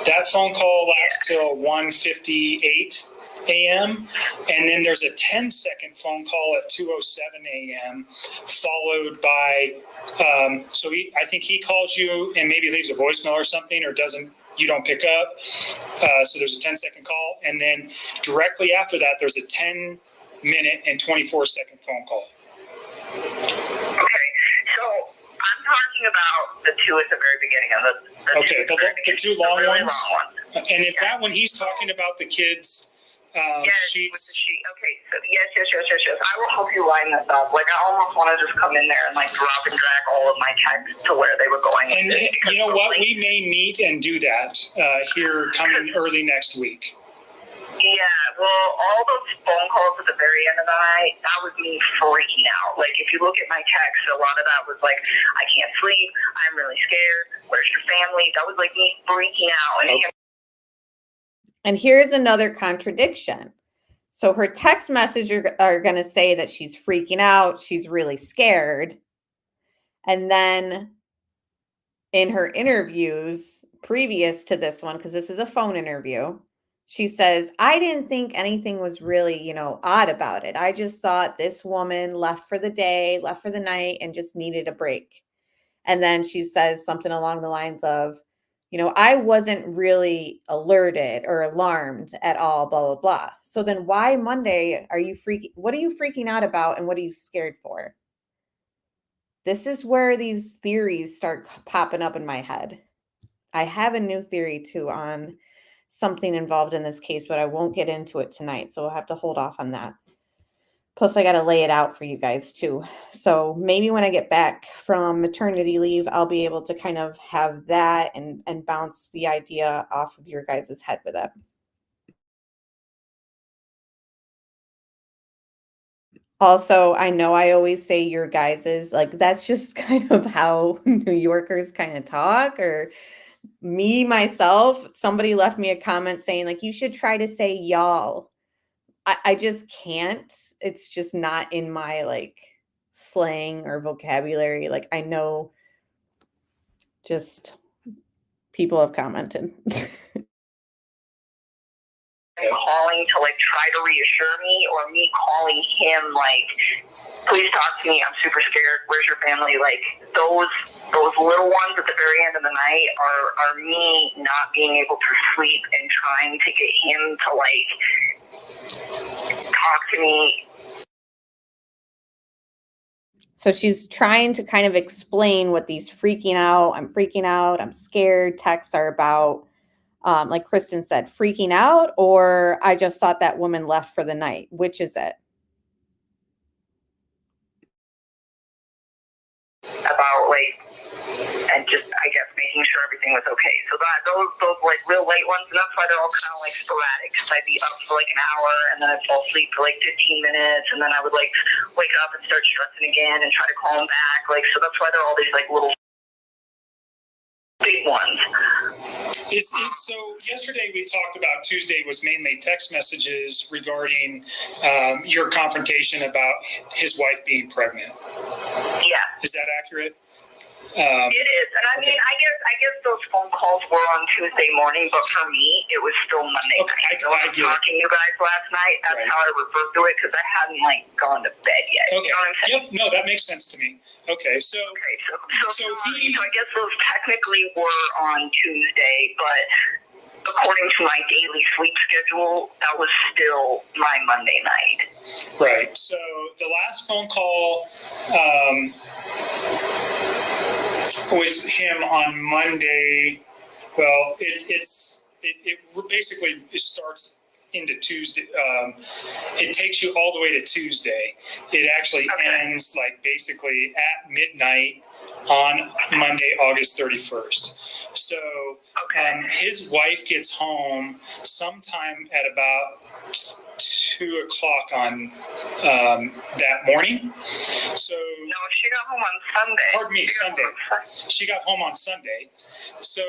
That phone call lasts till 1:58. a.m. And then there's a 10-second phone call at 2:07 a.m. followed by, I think he calls you and maybe leaves a voicemail or something, or you don't pick up. So there's a 10-second call. And then directly after that, there's a 10-minute and 24-second phone call. Okay, so I'm talking about the two at the very beginning of the two long really ones. Long ones. And is that when he's talking about the kids' sheets? Okay, so yes. I will help you line this up. Like, I almost want to just come in there and like drop and drag all of my texts to where they were going. And you know what? We may meet and do that here coming early next week. Yeah, well, all those phone calls at the very end of the night, that was me freaking out. Like, if you look at my text, a lot of that was like, I can't sleep, I'm really scared, where's your family? That was like me freaking out. And here's another contradiction. So her text messages are going to say that she's freaking out, she's really scared. And then in her interviews previous to this one, because this is a phone interview, she says, I didn't think anything was really, odd about it. I just thought this woman left for the day, left for the night, and just needed a break. And then she says something along the lines of, I wasn't really alerted or alarmed at all, blah, blah, blah. So then why Monday what are you freaking out about and what are you scared for? This is where these theories start popping up in my head. I have a new theory too on something involved in this case, but I won't get into it tonight. So we'll have to hold off on that. Plus, I got to lay it out for you guys too. So maybe when I get back from maternity leave, I'll be able to kind of have that and bounce the idea off of your guys' head with it. Also, I know I always say your guys's, like, that's just kind of how New Yorkers kind of talk, or me, myself, somebody left me a comment saying, like, you should try to say y'all. I just can't. It's just not in my, like, slang or vocabulary. Like, I know just people have commented. Calling to like try to reassure me, or me calling him like, please talk to me, I'm super scared, where's your family? Like those little ones at the very end of the night are me not being able to sleep and trying to get him to like talk to me. So she's trying to kind of explain what these I'm freaking out, I'm scared texts are about. Like Kristen said, freaking out, or I just thought that woman left for the night. Which is it? About like, and just I guess making sure everything was okay. So those like real late ones, and that's why they're all kind of like sporadic. Because I'd be up for like an hour, and then I'd fall asleep for like 15 minutes, and then I would like wake up and start stressing again and try to call them back. Like, so that's why they're all these like little big ones. So yesterday we talked about Tuesday was mainly text messages regarding your confrontation about his wife being pregnant. Yeah. Is that accurate? It is. And I mean, I guess those phone calls were on Tuesday morning, but for me, it was still Monday night. So I was talking to you guys last night. That's how I referred to it, because I hadn't like gone to bed yet. Okay. You know what I'm saying? Yep. No, that makes sense to me. Okay, so I guess those technically were on Tuesday, but according to my daily sleep schedule, that was still my Monday night. Right. So the last phone call with him on Monday, well, it basically starts into Tuesday. It takes you all the way to Tuesday. It actually ends like basically at midnight on Monday, August 31st. So his wife gets home sometime at about 2 o'clock on that morning. So no, she got home on Sunday. Pardon me, Sunday. She got home on Sunday. So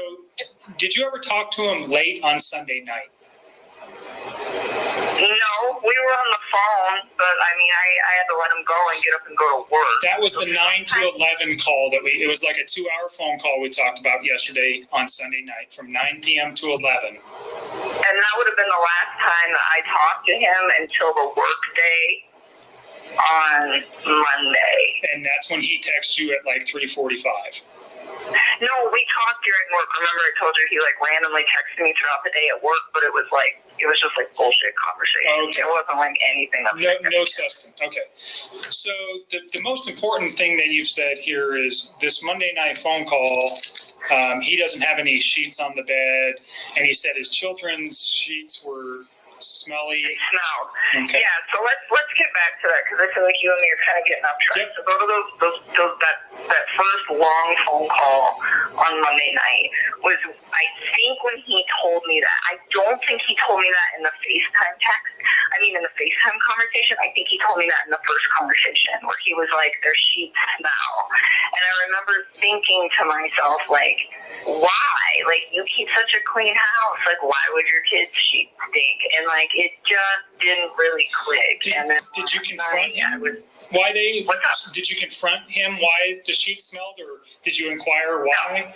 did you ever talk to him late on Sunday night? No, we were on the phone, but I mean, I had to let him go and get up and go to work. That was the 9 to 11 call it was like a 2-hour phone call we talked about yesterday on Sunday night from 9 p.m. to 11. And that would have been the last time that I talked to him until the work day on Monday. And that's when he texts you at like 3:45. No, we talked during work. Remember I told you he like randomly texted me throughout the day at work, but it was just like bullshit conversation. Okay. It wasn't like anything. No substance. Okay. So the most important thing that you've said here is this Monday night phone call. He doesn't have any sheets on the bed, and he said his children's sheets were smelly. They smelled. Okay. Yeah. So let's get back to that because I feel like you and me are kind of getting off track. Yep. So go to that first long phone call on Monday night was, I think, when he told me that. I don't think he told me that in the FaceTime text. I mean, in the FaceTime conversation. I think he told me that in the first conversation where he was like, their sheets smell. And I remember thinking to myself, like, why? Like, you keep such a clean house. Like, why would your kids' sheets stink? And like, it just didn't really click. Did you confront him? Did you confront him why the sheets smelled, or did you inquire why?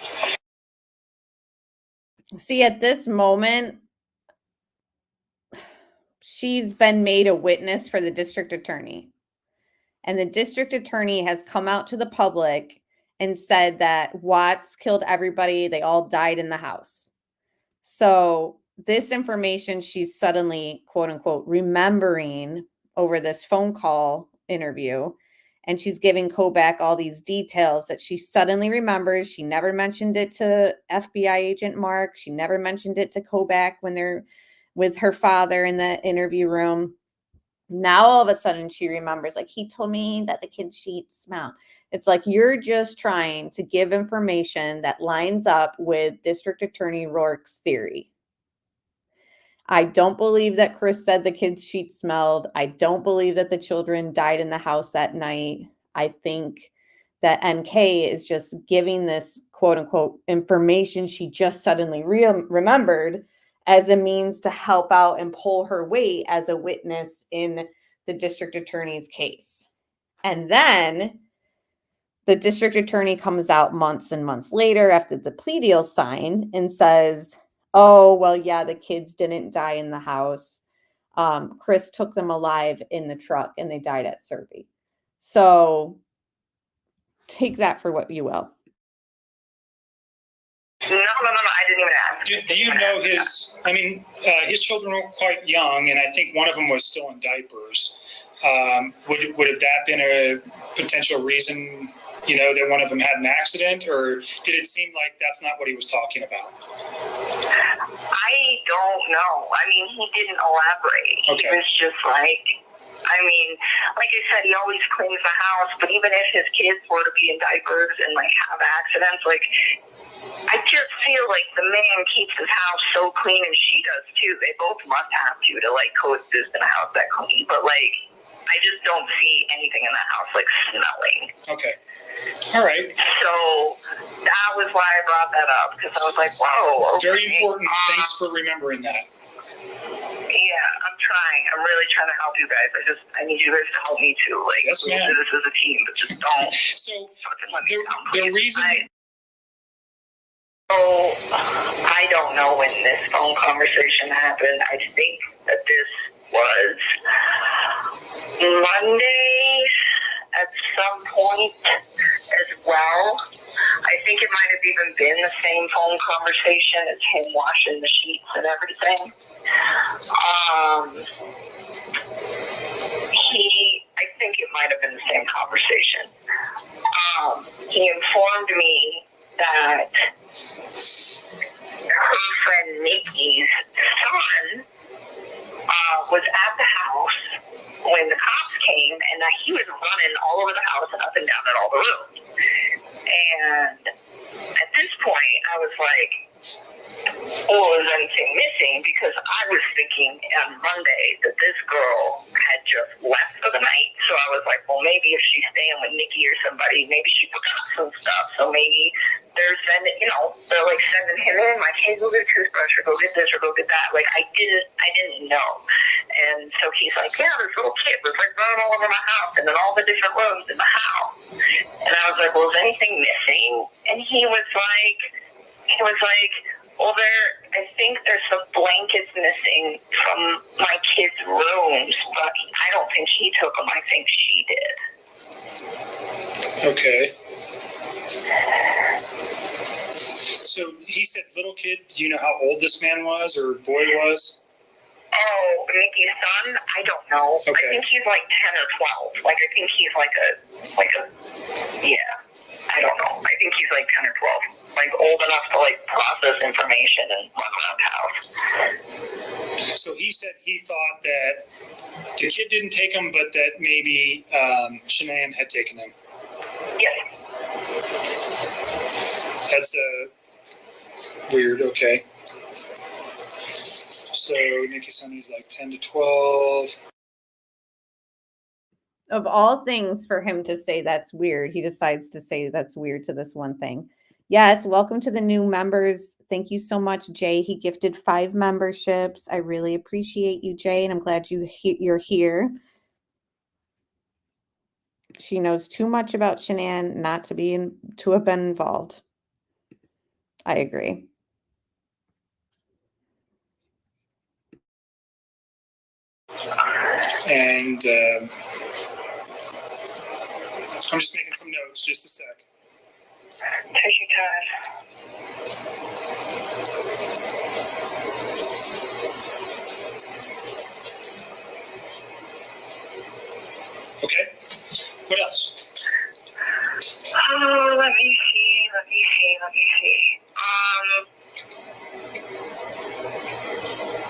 See, at this moment, she's been made a witness for the district attorney. And the district attorney has come out to the public and said that Watts killed everybody. They all died in the house. So this information she's suddenly, quote unquote, remembering over this phone call interview. And she's giving Kobach all these details that she suddenly remembers. She never mentioned it to FBI agent Mark. She never mentioned it to Kobach when they're with her father in the interview room. Now all of a sudden she remembers, like, he told me that the kids' sheets smell. It's like you're just trying to give information that lines up with District Attorney Rourke's theory. I don't believe that Chris said the kids' sheets smelled. I don't believe that the children died in the house that night. I think that NK is just giving this quote unquote information she just suddenly remembered as a means to help out and pull her weight as a witness in the district attorney's case. And then the district attorney comes out months and months later after the plea deal signed and says, oh, well, yeah, the kids didn't die in the house. Chris took them alive in the truck and they died at Survey. So take that for what you will. No, I didn't even ask. Do you know his children were quite young, and I think one of them was still in diapers. Would have that been a potential reason, that one of them had an accident, or did it seem like that's not what he was talking about? I don't know. I mean, he didn't elaborate. Okay. He was just like I said, he always cleans the house, but even if his kids were to be in diapers and have accidents, I just feel like the man keeps his house so clean, and she does too. They both must have to coexist in a house that clean. But I just don't see anything in that house smelling. Okay. All right. So that was why I brought that up, because I was like, whoa. Okay. Very important. Thanks for remembering that. Yeah, I'm trying. I'm really trying to help you guys. I need you guys to help me too. Yes, ma'am. Do this as a team, but just don't. So the reason. I don't know when this phone conversation happened. I think that this was Monday at some point as well. I think it might have even been the same phone conversation as him washing the sheets and everything. I think it might have been the same conversation. He informed me that her friend Nikki's son was at the house when the cops came, and that he was running all over the house and up and down in all the rooms. And at this point, I was like, oh, is anything missing? Because I was thinking on Monday that this girl had just left for the night. So I was like, well, maybe if she's staying with Nikki or somebody, maybe she forgot some stuff. So maybe they're sending, they're sending him in, hey, go get a toothbrush or go get this or go get that. I didn't know. And so he's like, yeah, this little kid was running all over my house and in all the different rooms in the house. And I was like, well, is anything missing? And he was like, Well, I think there's some blankets missing from my kids' rooms, but I don't think he took them. I think she did. Okay. So he said little kid. Do you know how old this man was or boy was? Oh, Nikki's son? I don't know. Okay. I think he's like 10 or 12. Like, I think he's yeah. I don't know. I think he's like 10 or 12. Like, old enough to, like, process information and run around the house. So he said he thought that the kid didn't take him, but that maybe Shanann had taken him. Yes. That's weird. Okay. So Nikki Sonny's like 10 to 12. Of all things for him to say that's weird, he decides to say that's weird to this one thing. Yes, welcome to the new members. Thank you so much, Jay. He gifted 5 memberships. I really appreciate you, Jay, and I'm glad you're here. She knows too much about Shanann not to have been involved. I agree. And I'm just making some notes. Just a sec. Take your time. Okay. What else? Oh, let me see.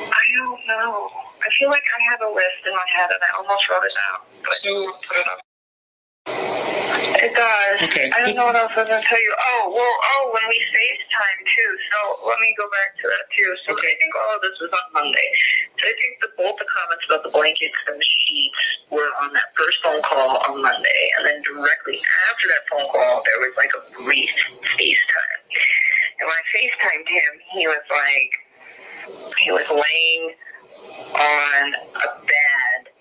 I don't know. I feel like I have a list in my head and I almost wrote it down. But So put it up. It does. Okay. I don't know what else I was going to tell you. When we FaceTime too. So let me go back to that too. So Okay. I think all of this was on Monday. So I think both the comments about the blankets and the sheets were on that first phone call on Monday. And then directly after that phone call, there was like a brief FaceTime. And when I FaceTimed him, he was laying on a bed.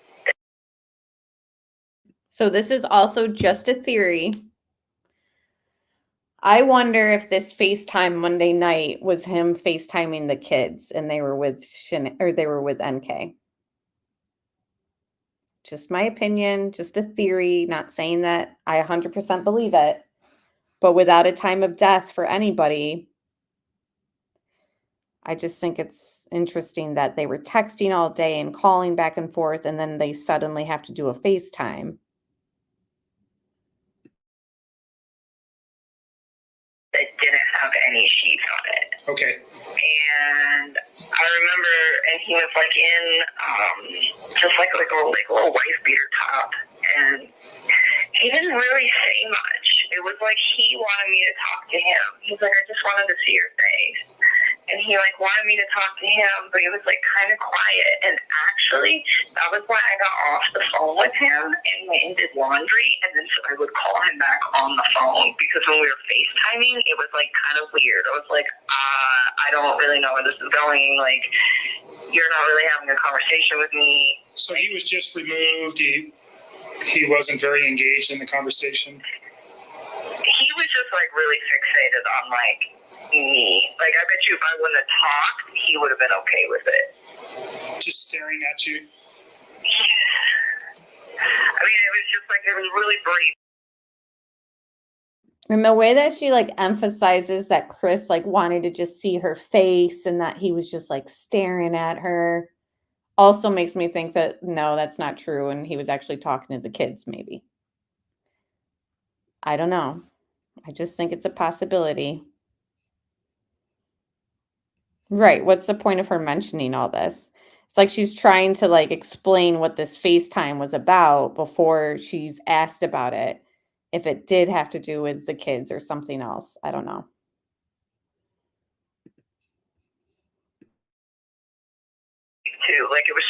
So this is also just a theory. I wonder if this FaceTime Monday night was him FaceTiming the kids and they were with NK. Just my opinion, just a theory, not saying that I 100% believe it, but without a time of death for anybody, I just think it's interesting that they were texting all day and calling back and forth, and then they suddenly have to do a FaceTime. That didn't have any sheets on it. Okay. And I remember, and he was like in just like a little wife beater top, and he didn't really say much. It was like he wanted me to talk to him. He's like, I just wanted to see your face. And he like wanted me to talk to him, but he was like kind of quiet. And actually, that was why I got off the phone with him and went and did laundry. And then so I would call him back on the phone because when we were FaceTiming, it was like kind of weird. I was like, I don't really know where this is going. Like, you're not really having a conversation with me. So he was just removed. He wasn't very engaged in the conversation. He was just like really fixated on like me. Like, I bet you if I wouldn't have talked, he would have been okay with it. Just staring at you? Yeah. I mean, it was just like, it was really brief. And the way that she like emphasizes that Chris like wanted to just see her face and that he was just like staring at her also makes me think that no, that's not true. And he was actually talking to the kids, maybe. I don't know. I just think it's a possibility. Right. What's the point of her mentioning all this? It's like she's trying to like explain what this FaceTime was about before she's asked about it. If it did have to do with the kids or something else. I don't know. Too. Like, it was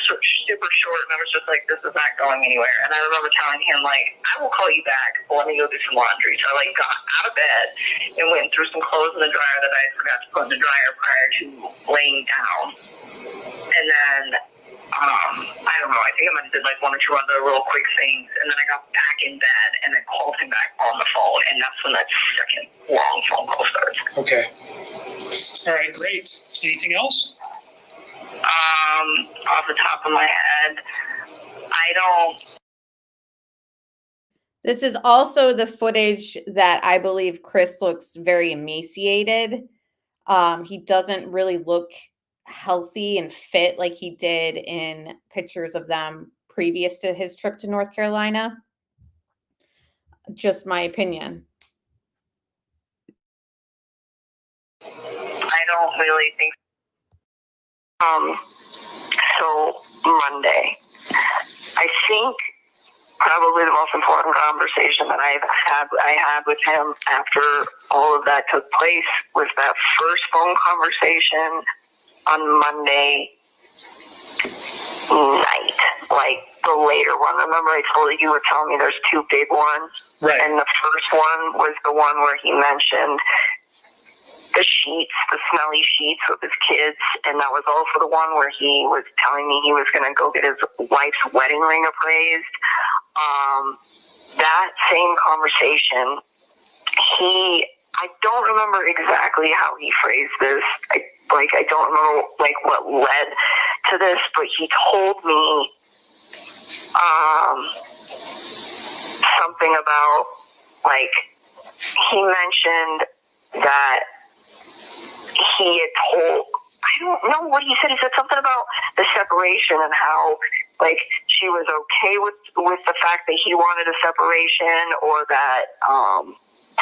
super short, and I was just like, this is not going anywhere. And I remember telling him, like, I will call you back, but let me go do some laundry. So I, like, got out of bed and went and threw some clothes in the dryer that I forgot to put in the dryer prior to laying down. And then I don't know, I think I might have did like one or two other real quick things, and then I got back in bed and then called him back on the phone, and that's when that second long phone call starts. Okay. All right, great. Anything else? Off the top of my head, I don't. This is also the footage that I believe Chris looks very emaciated. He doesn't really look healthy and fit like he did in pictures of them previous to his trip to North Carolina. Just my opinion. I don't really think. So Monday, I think probably the most important conversation that I had with him after all of that took place was that first phone conversation on Monday night, like the later one. Remember I told you were telling me there's two big ones? Right. And the first one was the one where he mentioned the sheets, the smelly sheets with his kids, and that was also the one where he was telling me he was going to go get his wife's wedding ring appraised. That same conversation, I don't remember exactly how he phrased this. I don't remember what led to this, but he told me something about he mentioned that he had told, I don't know what he said. He said something about the separation and how she was okay with the fact that he wanted a separation, or that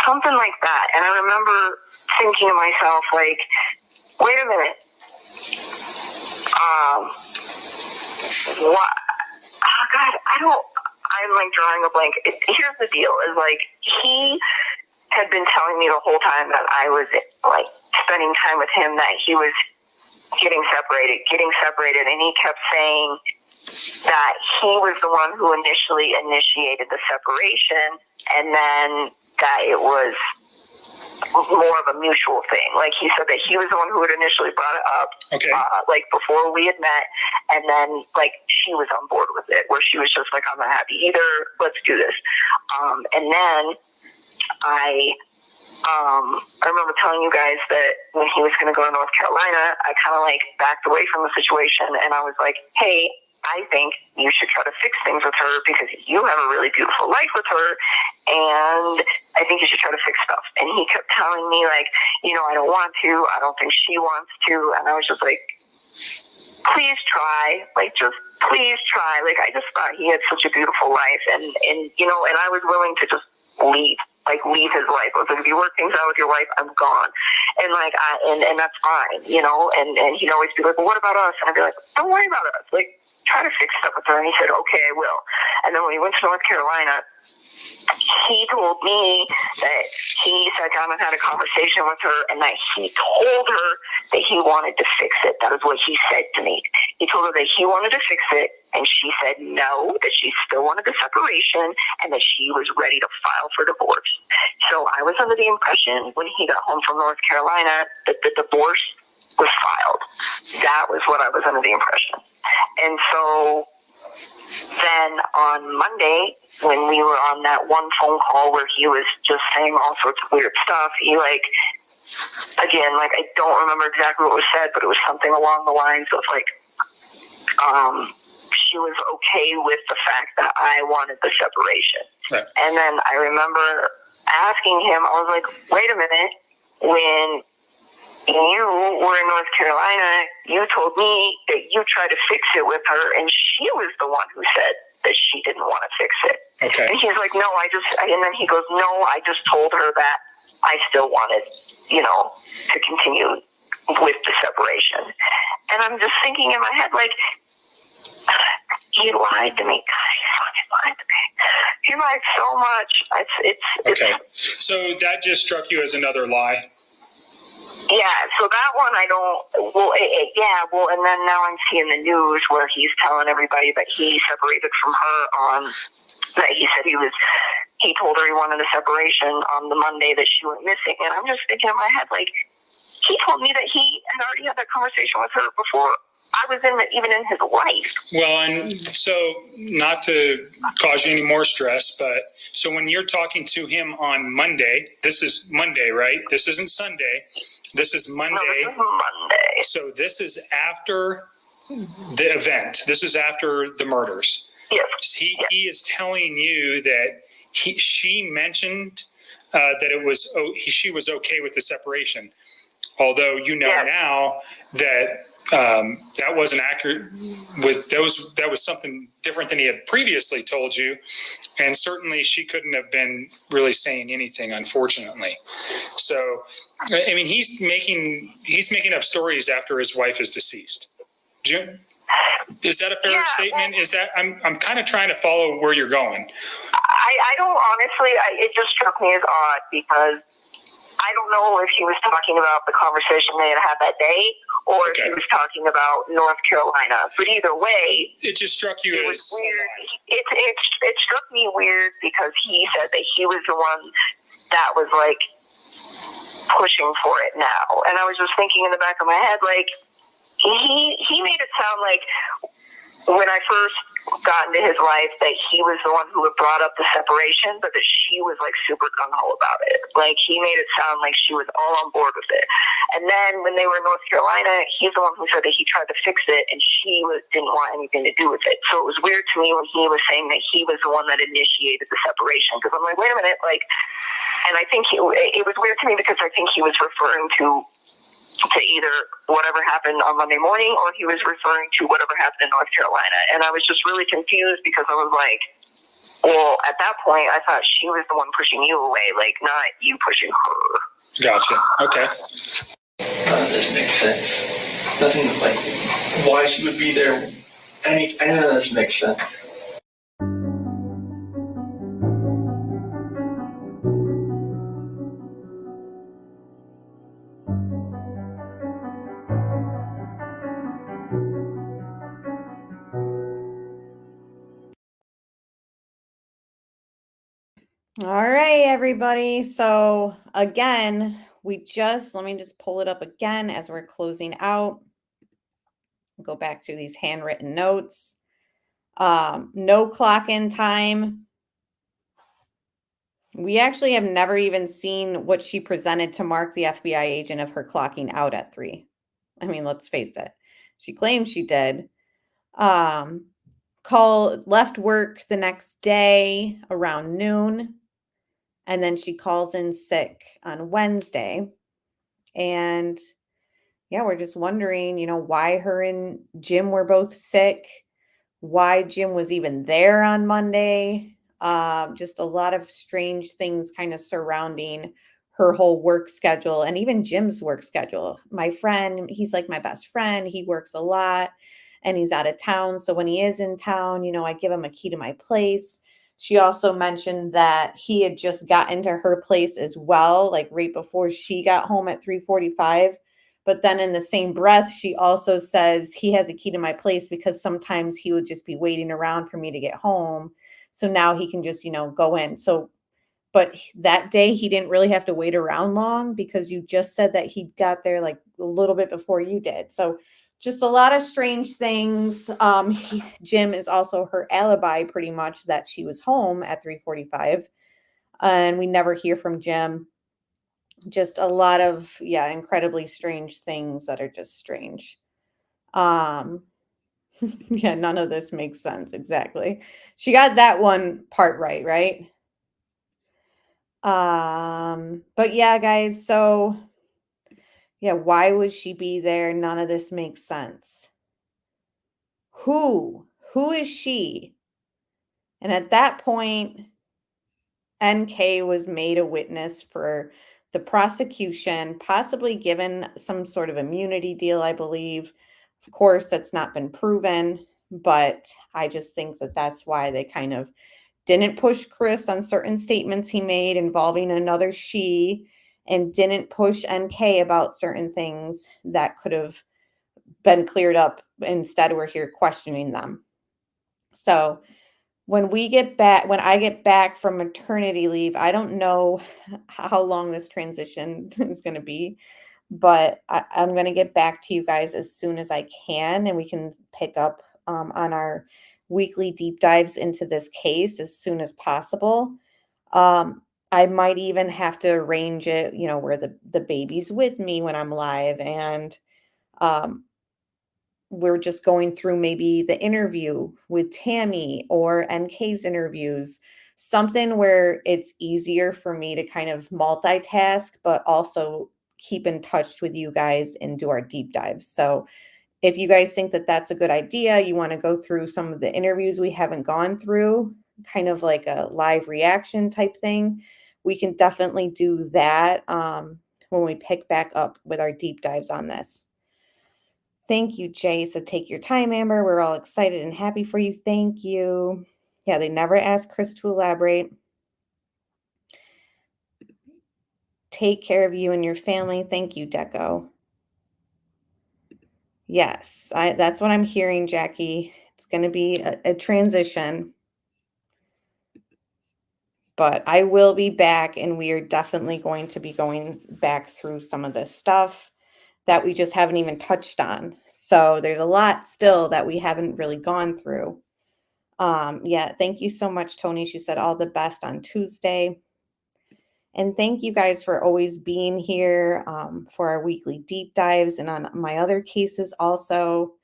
something like that. And I remember thinking to myself, wait a minute, what? Oh God, I'm drawing a blank. Here's the deal: is he had been telling me the whole time that I was spending time with him that he was getting separated, and he kept saying that he was the one who initially initiated the separation, and then that it was more of a mutual thing. He said that he was the one who had initially brought it up, okay, before we had met, and then she was on board with it, where she was just I'm not happy either, let's do this. And then I remember telling you guys that when he was going to go to North Carolina, I kind of backed away from the situation, and I was like, hey, I think you should try to fix things with her because you have a really beautiful life with her, and I think you should try to fix stuff. And he kept telling me I don't want to, I don't think she wants to, and I was just please try, just please try. I just thought he had such a beautiful life, and I was willing to just leave his life. I was like, if you work things out with your wife, I'm gone. And and that's fine, and he'd always be like, well, what about us? And I'd be like, don't worry about us. Try to fix stuff with her. And he said, okay, I will. And then when he went to North Carolina, he told me that he sat down and had a conversation with her, and that he told her that he wanted to fix it. That is what he said to me. He told her that he wanted to fix it, and she said no, that she still wanted the separation, and that she was ready to file for divorce. So I was under the impression when he got home from North Carolina that the divorce was filed. That was what I was under the impression. And so then on Monday, when we were on that one phone call where he was just saying all sorts of weird stuff, he again, I don't remember exactly what was said, but it was something along the lines of she was okay with the fact that I wanted the separation. Right. And then I remember asking him, I was like, wait a minute, when you were in North Carolina, you told me that you tried to fix it with her, and she was the one who said that she didn't want to fix it. Okay. And he's like, no, and then he goes, no, I just told her that I still wanted, to continue with the separation. And I'm just thinking in my head, he lied to me. God, he fucking lied to me. He lied so much. Okay. So that just struck you as another lie? Yeah, so that one I don't, and then now I'm seeing the news where he's telling everybody that he separated from her that he said he told her he wanted a separation on the Monday that she went missing. And I'm just thinking in my head, he told me that he had already had that conversation with her before I was even in his life. Well, and so not to cause you any more stress, but so when you're talking to him on Monday, this is Monday, right? This isn't Sunday. This is Monday. No, this is Monday. So this is after the event. This is after the murders. Yes. He is telling you that she mentioned that she was okay with the separation, although you know now that that wasn't accurate with those. That was something different than he had previously told you, and certainly she couldn't have been really saying anything, unfortunately. So, I mean, he's making up stories after his wife is deceased. Is that a fair statement? Is that I'm kind of trying to follow where you're going. I don't honestly. It just struck me as odd because I don't know if he was talking about the conversation they had had that day or if he was talking about North Carolina. But either way, it just struck you as weird. It struck me weird because he said that he was the one that was like pushing for it now, and I was just thinking in the back of my head, like he made it sound like when I first got into his life that he was the one who had brought up the separation, but that she was like super gung-ho about it. Like he made it sound like she was all on board with it. And then when they were in North Carolina, he's the one who said that he tried to fix it and she didn't want anything to do with it. So it was weird to me when he was saying that he was the one that initiated the separation, because I'm like, wait a minute, like, and I think it was weird to me because I think he was referring to either whatever happened on Monday morning or he was referring to whatever happened in North Carolina. And I was just really confused because I was like, well, at that point, I thought she was the one pushing you away, like not you pushing her. Gotcha. Okay. None of this makes sense. Nothing like why she would be there. None of this makes sense. All right, everybody. So again, let me just pull it up again as we're closing out. Go back to these handwritten notes. No clock in time. We actually have never even seen what she presented to Mark, the FBI agent, of her clocking out at 3. I mean, let's face it. She claims she did. Left work the next day around noon. And then she calls in sick on Wednesday. And yeah, we're just wondering, why her and Jim were both sick, why Jim was even there on Monday. Just a lot of strange things kind of surrounding her whole work schedule and even Jim's work schedule. My friend, he's like my best friend. He works a lot and he's out of town. So when he is in town, I give him a key to my place. She also mentioned that he had just gotten to her place as well, like right before she got home at 3:45. But then in the same breath, she also says he has a key to my place because sometimes he would just be waiting around for me to get home. So now he can just, go in. So, but that day he didn't really have to wait around long because you just said that he got there like a little bit before you did. So just a lot of strange things. Jim is also her alibi pretty much that she was home at 3:45 and we never hear from Jim. Just a lot of, incredibly strange things that are just strange. Yeah, none of this makes sense. Exactly. She got that one part right? But yeah, guys, so yeah, why would she be there? None of this makes sense. Who is she? And at that point, NK was made a witness for the prosecution, possibly given some sort of immunity deal, I believe. Of course, that's not been proven, but I just think that that's why they kind of didn't push Chris on certain statements he made involving another she, and didn't push NK about certain things that could have been cleared up. Instead, we're here questioning them. So when I get back from maternity leave, I don't know how long this transition is going to be, but I'm going to get back to you guys as soon as I can, and we can pick up on our weekly deep dives into this case as soon as possible. I might even have to arrange it, where the baby's with me when I'm live, and we're just going through maybe the interview with Tammy or NK's interviews, something where it's easier for me to kind of multitask, but also keep in touch with you guys and do our deep dives. So if you guys think that that's a good idea, you want to go through some of the interviews we haven't gone through, kind of like a live reaction type thing, we can definitely do that when we pick back up with our deep dives on this. Thank you, Jay. So take your time, Amber. We're all excited and happy for you. Thank you. Yeah, they never asked Chris to elaborate. Take care of you and your family. Thank you, Deco. Yes, that's what I'm hearing, Jackie. It's going to be a transition. But I will be back, and we are definitely going to be going back through some of this stuff that we just haven't even touched on. So there's a lot still that we haven't really gone through. Yeah, thank you so much, Tony. She said all the best on Tuesday. And thank you guys for always being here for our weekly deep dives and on my other cases also.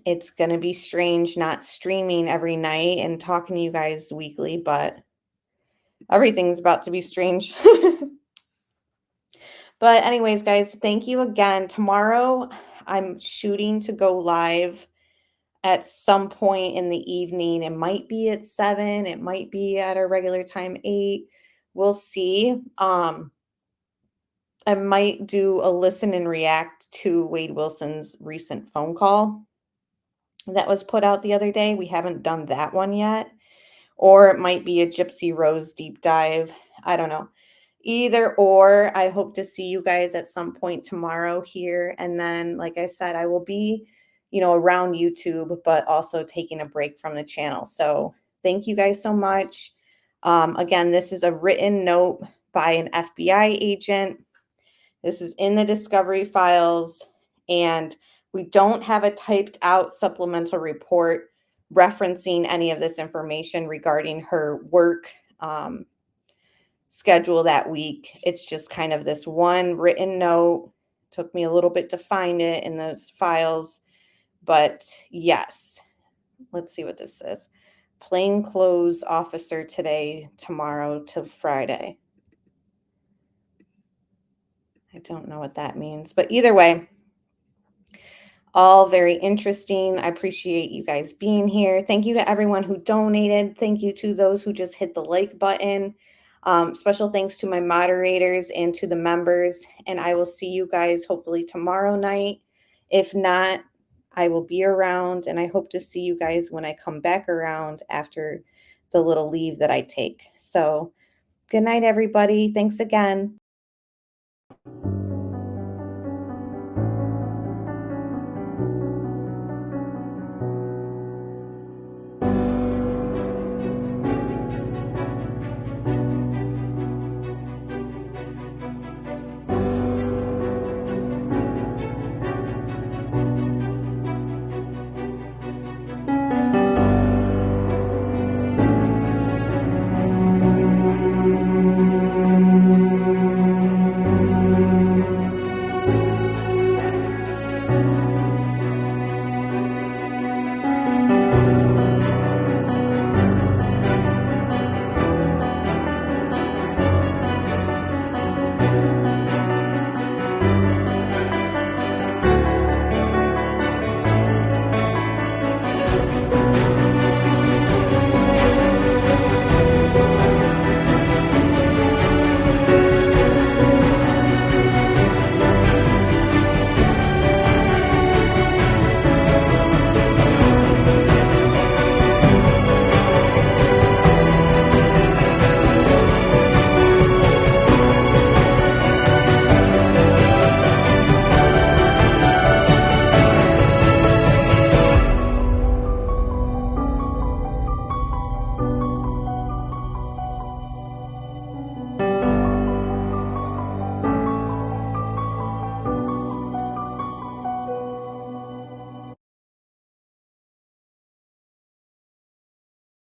It's going to be strange not streaming every night and talking to you guys weekly, but everything's about to be strange. But anyways, guys, thank you again. Tomorrow, I'm shooting to go live at some point in the evening. It might be at 7. It might be at our regular time, 8. We'll see. I might do a listen and react to Wade Wilson's recent phone call that was put out the other day. We haven't done that one yet. Or it might be a Gypsy Rose deep dive. I don't know. Either or, I hope to see you guys at some point tomorrow here. And then, like I said, I will be, around YouTube, but also taking a break from the channel. So thank you guys so much. Again, this is a written note by an FBI agent. This is in the discovery files, and we don't have a typed out supplemental report referencing any of this information regarding her work schedule that week. It's just kind of this one written note. Took me a little bit to find it in those files, but yes. Let's see what this says. Plainclothes officer today, tomorrow to Friday. I don't know what that means, but either way, all very interesting. I appreciate you guys being here. Thank you to everyone who donated. Thank you to those who just hit the like button. Special thanks to my moderators and to the members. And I will see you guys hopefully tomorrow night. If not, I will be around, and I hope to see you guys when I come back around after the little leave that I take. So good night, everybody. Thanks again.